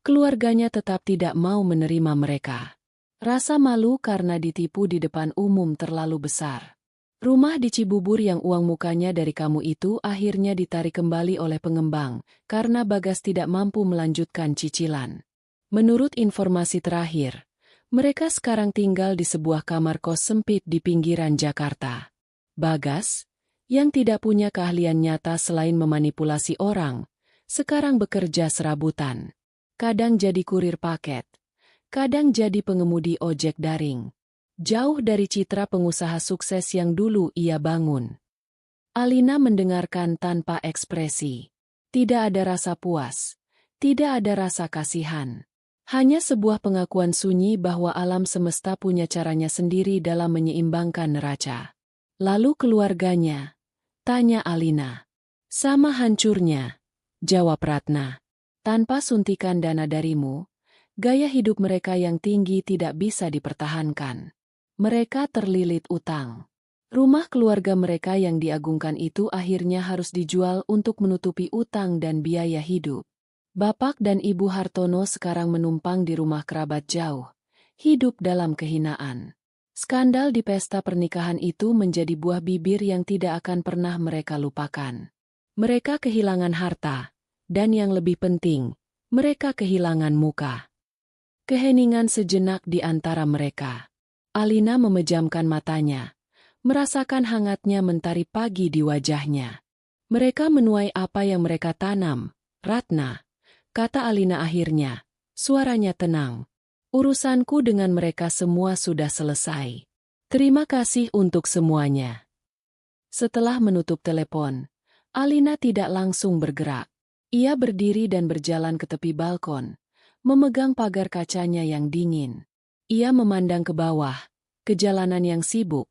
keluarganya tetap tidak mau menerima mereka. Rasa malu karena ditipu di depan umum terlalu besar. Rumah di Cibubur yang uang mukanya dari kamu itu akhirnya ditarik kembali oleh pengembang, karena Bagas tidak mampu melanjutkan cicilan. Menurut informasi terakhir, mereka sekarang tinggal di sebuah kamar kos sempit di pinggiran Jakarta. Bagas, yang tidak punya keahlian nyata selain memanipulasi orang, sekarang bekerja serabutan. Kadang jadi kurir paket, kadang jadi pengemudi ojek daring. Jauh dari citra pengusaha sukses yang dulu ia bangun. Alina mendengarkan tanpa ekspresi. Tidak ada rasa puas. Tidak ada rasa kasihan. Hanya sebuah pengakuan sunyi bahwa alam semesta punya caranya sendiri dalam menyeimbangkan neraca. Lalu keluarganya? Tanya Alina. Sama hancurnya, jawab Ratna. Tanpa suntikan dana darimu, gaya hidup mereka yang tinggi tidak bisa dipertahankan. Mereka terlilit utang. Rumah keluarga mereka yang diagungkan itu akhirnya harus dijual untuk menutupi utang dan biaya hidup. Bapak dan Ibu Hartono sekarang menumpang di rumah kerabat jauh, hidup dalam kehinaan. Skandal di pesta pernikahan itu menjadi buah bibir yang tidak akan pernah mereka lupakan. Mereka kehilangan harta, dan yang lebih penting, mereka kehilangan muka. Keheningan sejenak di antara mereka. Alina memejamkan matanya, merasakan hangatnya mentari pagi di wajahnya. Mereka menuai apa yang mereka tanam, Ratna, kata Alina akhirnya, suaranya tenang. Urusanku dengan mereka semua sudah selesai. Terima kasih untuk semuanya. Setelah menutup telepon, Alina tidak langsung bergerak. Ia berdiri dan berjalan ke tepi balkon, memegang pagar kacanya yang dingin. Ia memandang ke bawah, ke jalanan yang sibuk,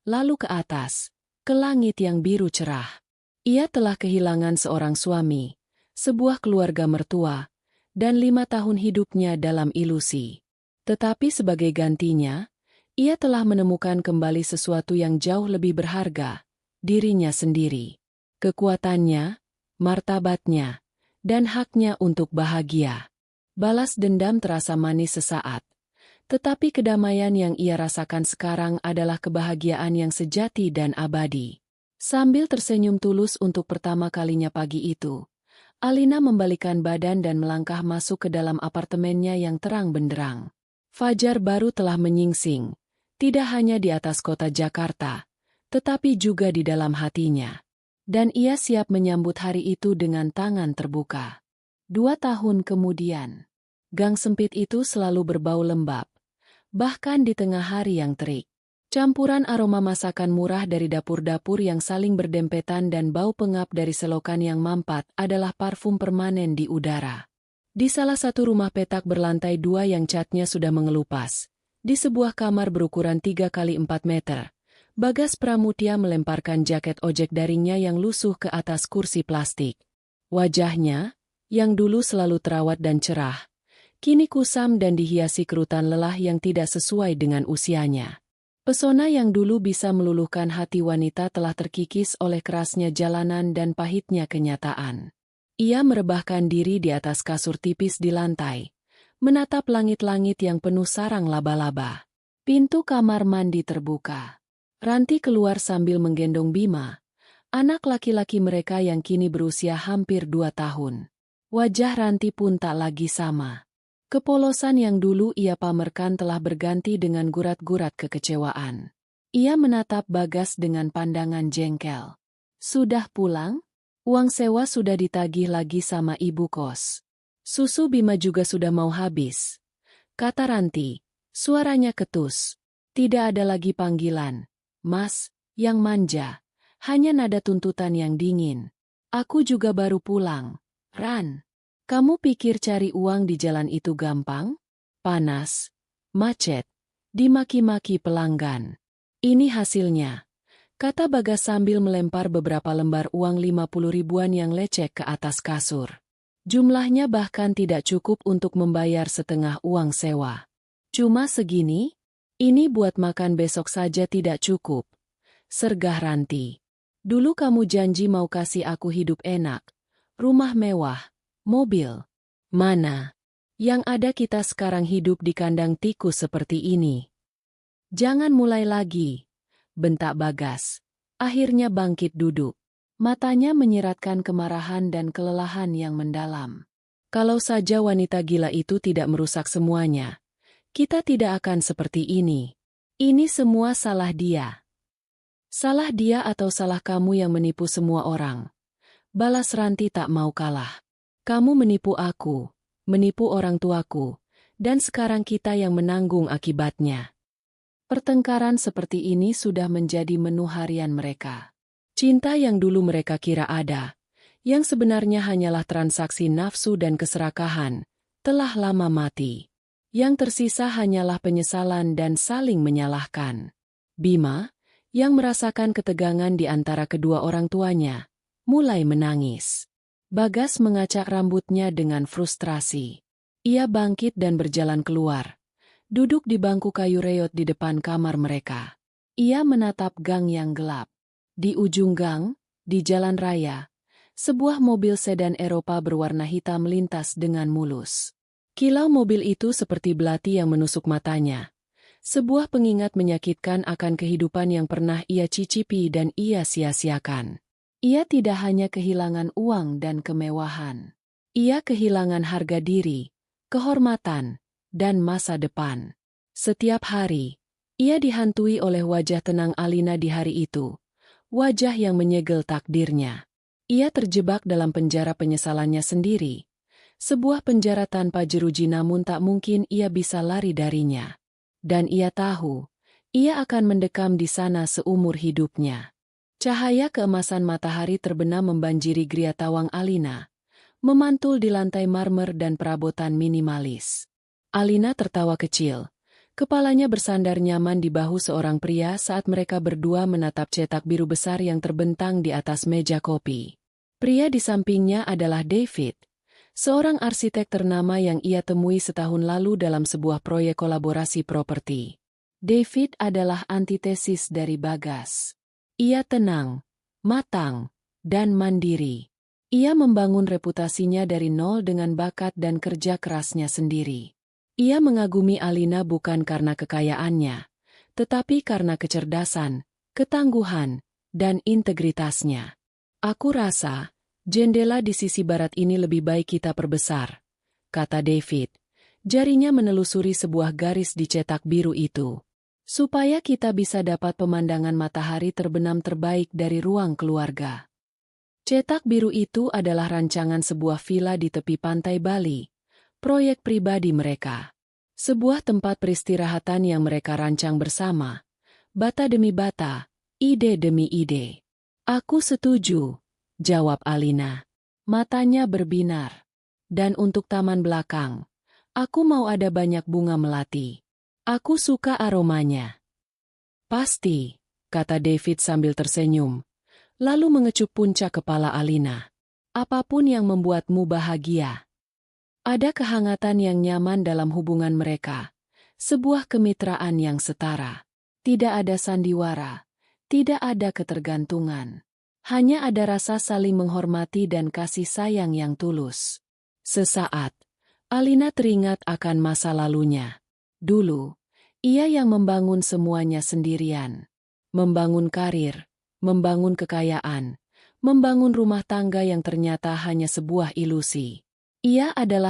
lalu ke atas, ke langit yang biru cerah. Ia telah kehilangan seorang suami, sebuah keluarga mertua, dan 5 tahun hidupnya dalam ilusi. Tetapi sebagai gantinya, ia telah menemukan kembali sesuatu yang jauh lebih berharga, dirinya sendiri. Kekuatannya, martabatnya, dan haknya untuk bahagia. Balas dendam terasa manis sesaat, tetapi kedamaian yang ia rasakan sekarang adalah kebahagiaan yang sejati dan abadi. Sambil tersenyum tulus untuk pertama kalinya pagi itu, Alina membalikan badan dan melangkah masuk ke dalam apartemennya yang terang benderang. Fajar baru telah menyingsing, tidak hanya di atas kota Jakarta, tetapi juga di dalam hatinya. Dan ia siap menyambut hari itu dengan tangan terbuka. 2 tahun kemudian, gang sempit itu selalu berbau lembab, bahkan di tengah hari yang terik. Campuran aroma masakan murah dari dapur-dapur yang saling berdempetan dan bau pengap dari selokan yang mampat adalah parfum permanen di udara. Di salah satu rumah petak berlantai 2 yang catnya sudah mengelupas, di sebuah kamar berukuran 3 kali 4 meter, Bagas Pramudia melemparkan jaket ojek daringnya yang lusuh ke atas kursi plastik. Wajahnya, yang dulu selalu terawat dan cerah, kini kusam dan dihiasi kerutan lelah yang tidak sesuai dengan usianya. Pesona yang dulu bisa meluluhkan hati wanita telah terkikis oleh kerasnya jalanan dan pahitnya kenyataan. Ia merebahkan diri di atas kasur tipis di lantai, menatap langit-langit yang penuh sarang laba-laba. Pintu kamar mandi terbuka. Ranti keluar sambil menggendong Bima, anak laki-laki mereka yang kini berusia hampir 2 tahun. Wajah Ranti pun tak lagi sama. Kepolosan yang dulu ia pamerkan telah berganti dengan gurat-gurat kekecewaan. Ia menatap Bagas dengan pandangan jengkel. Sudah pulang? Uang sewa sudah ditagih lagi sama ibu kos. Susu Bima juga sudah mau habis, kata Ranti, suaranya ketus. Tidak ada lagi panggilan Mas, yang manja, hanya nada tuntutan yang dingin. Aku juga baru pulang. Ran, kamu pikir cari uang di jalan itu gampang? Panas, macet, dimaki-maki pelanggan. Ini hasilnya, kata Bagas sambil melempar beberapa lembar uang 50 ribuan yang lecek ke atas kasur. Jumlahnya bahkan tidak cukup untuk membayar setengah uang sewa. Cuma segini? Ini buat makan besok saja tidak cukup. Sergah Ranti. Dulu kamu janji mau kasih aku hidup enak, rumah mewah, mobil. Mana? Yang ada kita sekarang hidup di kandang tikus seperti ini. Jangan mulai lagi, bentak Bagas. Akhirnya bangkit duduk. Matanya menyiratkan kemarahan dan kelelahan yang mendalam. Kalau saja wanita gila itu tidak merusak semuanya, kita tidak akan seperti ini. Ini semua salah dia. Salah dia atau salah kamu yang menipu semua orang? Balas Ranti tak mau kalah. Kamu menipu aku, menipu orang tuaku, Dan sekarang kita yang menanggung akibatnya. Pertengkaran seperti ini sudah menjadi menu harian mereka. Cinta yang dulu mereka kira ada, yang sebenarnya hanyalah transaksi nafsu dan keserakahan, telah lama mati. Yang tersisa hanyalah penyesalan dan saling menyalahkan. Bima, yang merasakan ketegangan di antara kedua orang tuanya, mulai menangis. Bagas mengacak rambutnya dengan frustrasi. Ia bangkit dan berjalan keluar. Duduk di bangku kayu reot di depan kamar mereka. Ia menatap gang yang gelap. Di ujung gang, di jalan raya, sebuah mobil sedan Eropa berwarna hitam melintas dengan mulus. Kilau mobil itu seperti belati yang menusuk matanya. Sebuah pengingat menyakitkan akan kehidupan yang pernah ia cicipi dan ia sia-siakan. Ia tidak hanya kehilangan uang dan kemewahan. Ia kehilangan harga diri, kehormatan, dan masa depan. Setiap hari, ia dihantui oleh wajah tenang Alina di hari itu. Wajah yang menyegel takdirnya. Ia terjebak dalam penjara penyesalannya sendiri. Sebuah penjara tanpa jeruji namun tak mungkin ia bisa lari darinya. Dan ia tahu, ia akan mendekam di sana seumur hidupnya. Cahaya keemasan matahari terbenam membanjiri geria tawang Alina. Memantul di lantai marmer dan perabotan minimalis. Alina tertawa kecil. Kepalanya bersandar nyaman di bahu seorang pria saat mereka berdua menatap cetak biru besar yang terbentang di atas meja kopi. Pria di sampingnya adalah David, seorang arsitek ternama yang ia temui setahun lalu dalam sebuah proyek kolaborasi properti. David adalah antitesis dari Bagas. Ia tenang, matang, dan mandiri. Ia membangun reputasinya dari nol dengan bakat dan kerja kerasnya sendiri. Ia mengagumi Alina bukan karena kekayaannya, tetapi karena kecerdasan, ketangguhan, dan integritasnya. Aku rasa, jendela di sisi barat ini lebih baik kita perbesar, kata David. Jarinya menelusuri sebuah garis di cetak biru itu. Supaya kita bisa dapat pemandangan matahari terbenam terbaik dari ruang keluarga. Cetak biru itu adalah rancangan sebuah villa di tepi pantai Bali, proyek pribadi mereka. Sebuah tempat peristirahatan yang mereka rancang bersama, bata demi bata, ide demi ide. Aku setuju, jawab Alina. Matanya berbinar. Dan untuk taman belakang, aku mau ada banyak bunga melati. Aku suka aromanya. Pasti, kata David sambil tersenyum. Lalu mengecup puncak kepala Alina. Apapun yang membuatmu bahagia. Ada kehangatan yang nyaman dalam hubungan mereka. Sebuah kemitraan yang setara. Tidak ada sandiwara. Tidak ada ketergantungan. Hanya ada rasa saling menghormati dan kasih sayang yang tulus. Sesaat, Alina teringat akan masa lalunya. Dulu, ia yang membangun semuanya sendirian. Membangun karir. Membangun kekayaan, membangun rumah tangga yang ternyata hanya sebuah ilusi. Ia adalah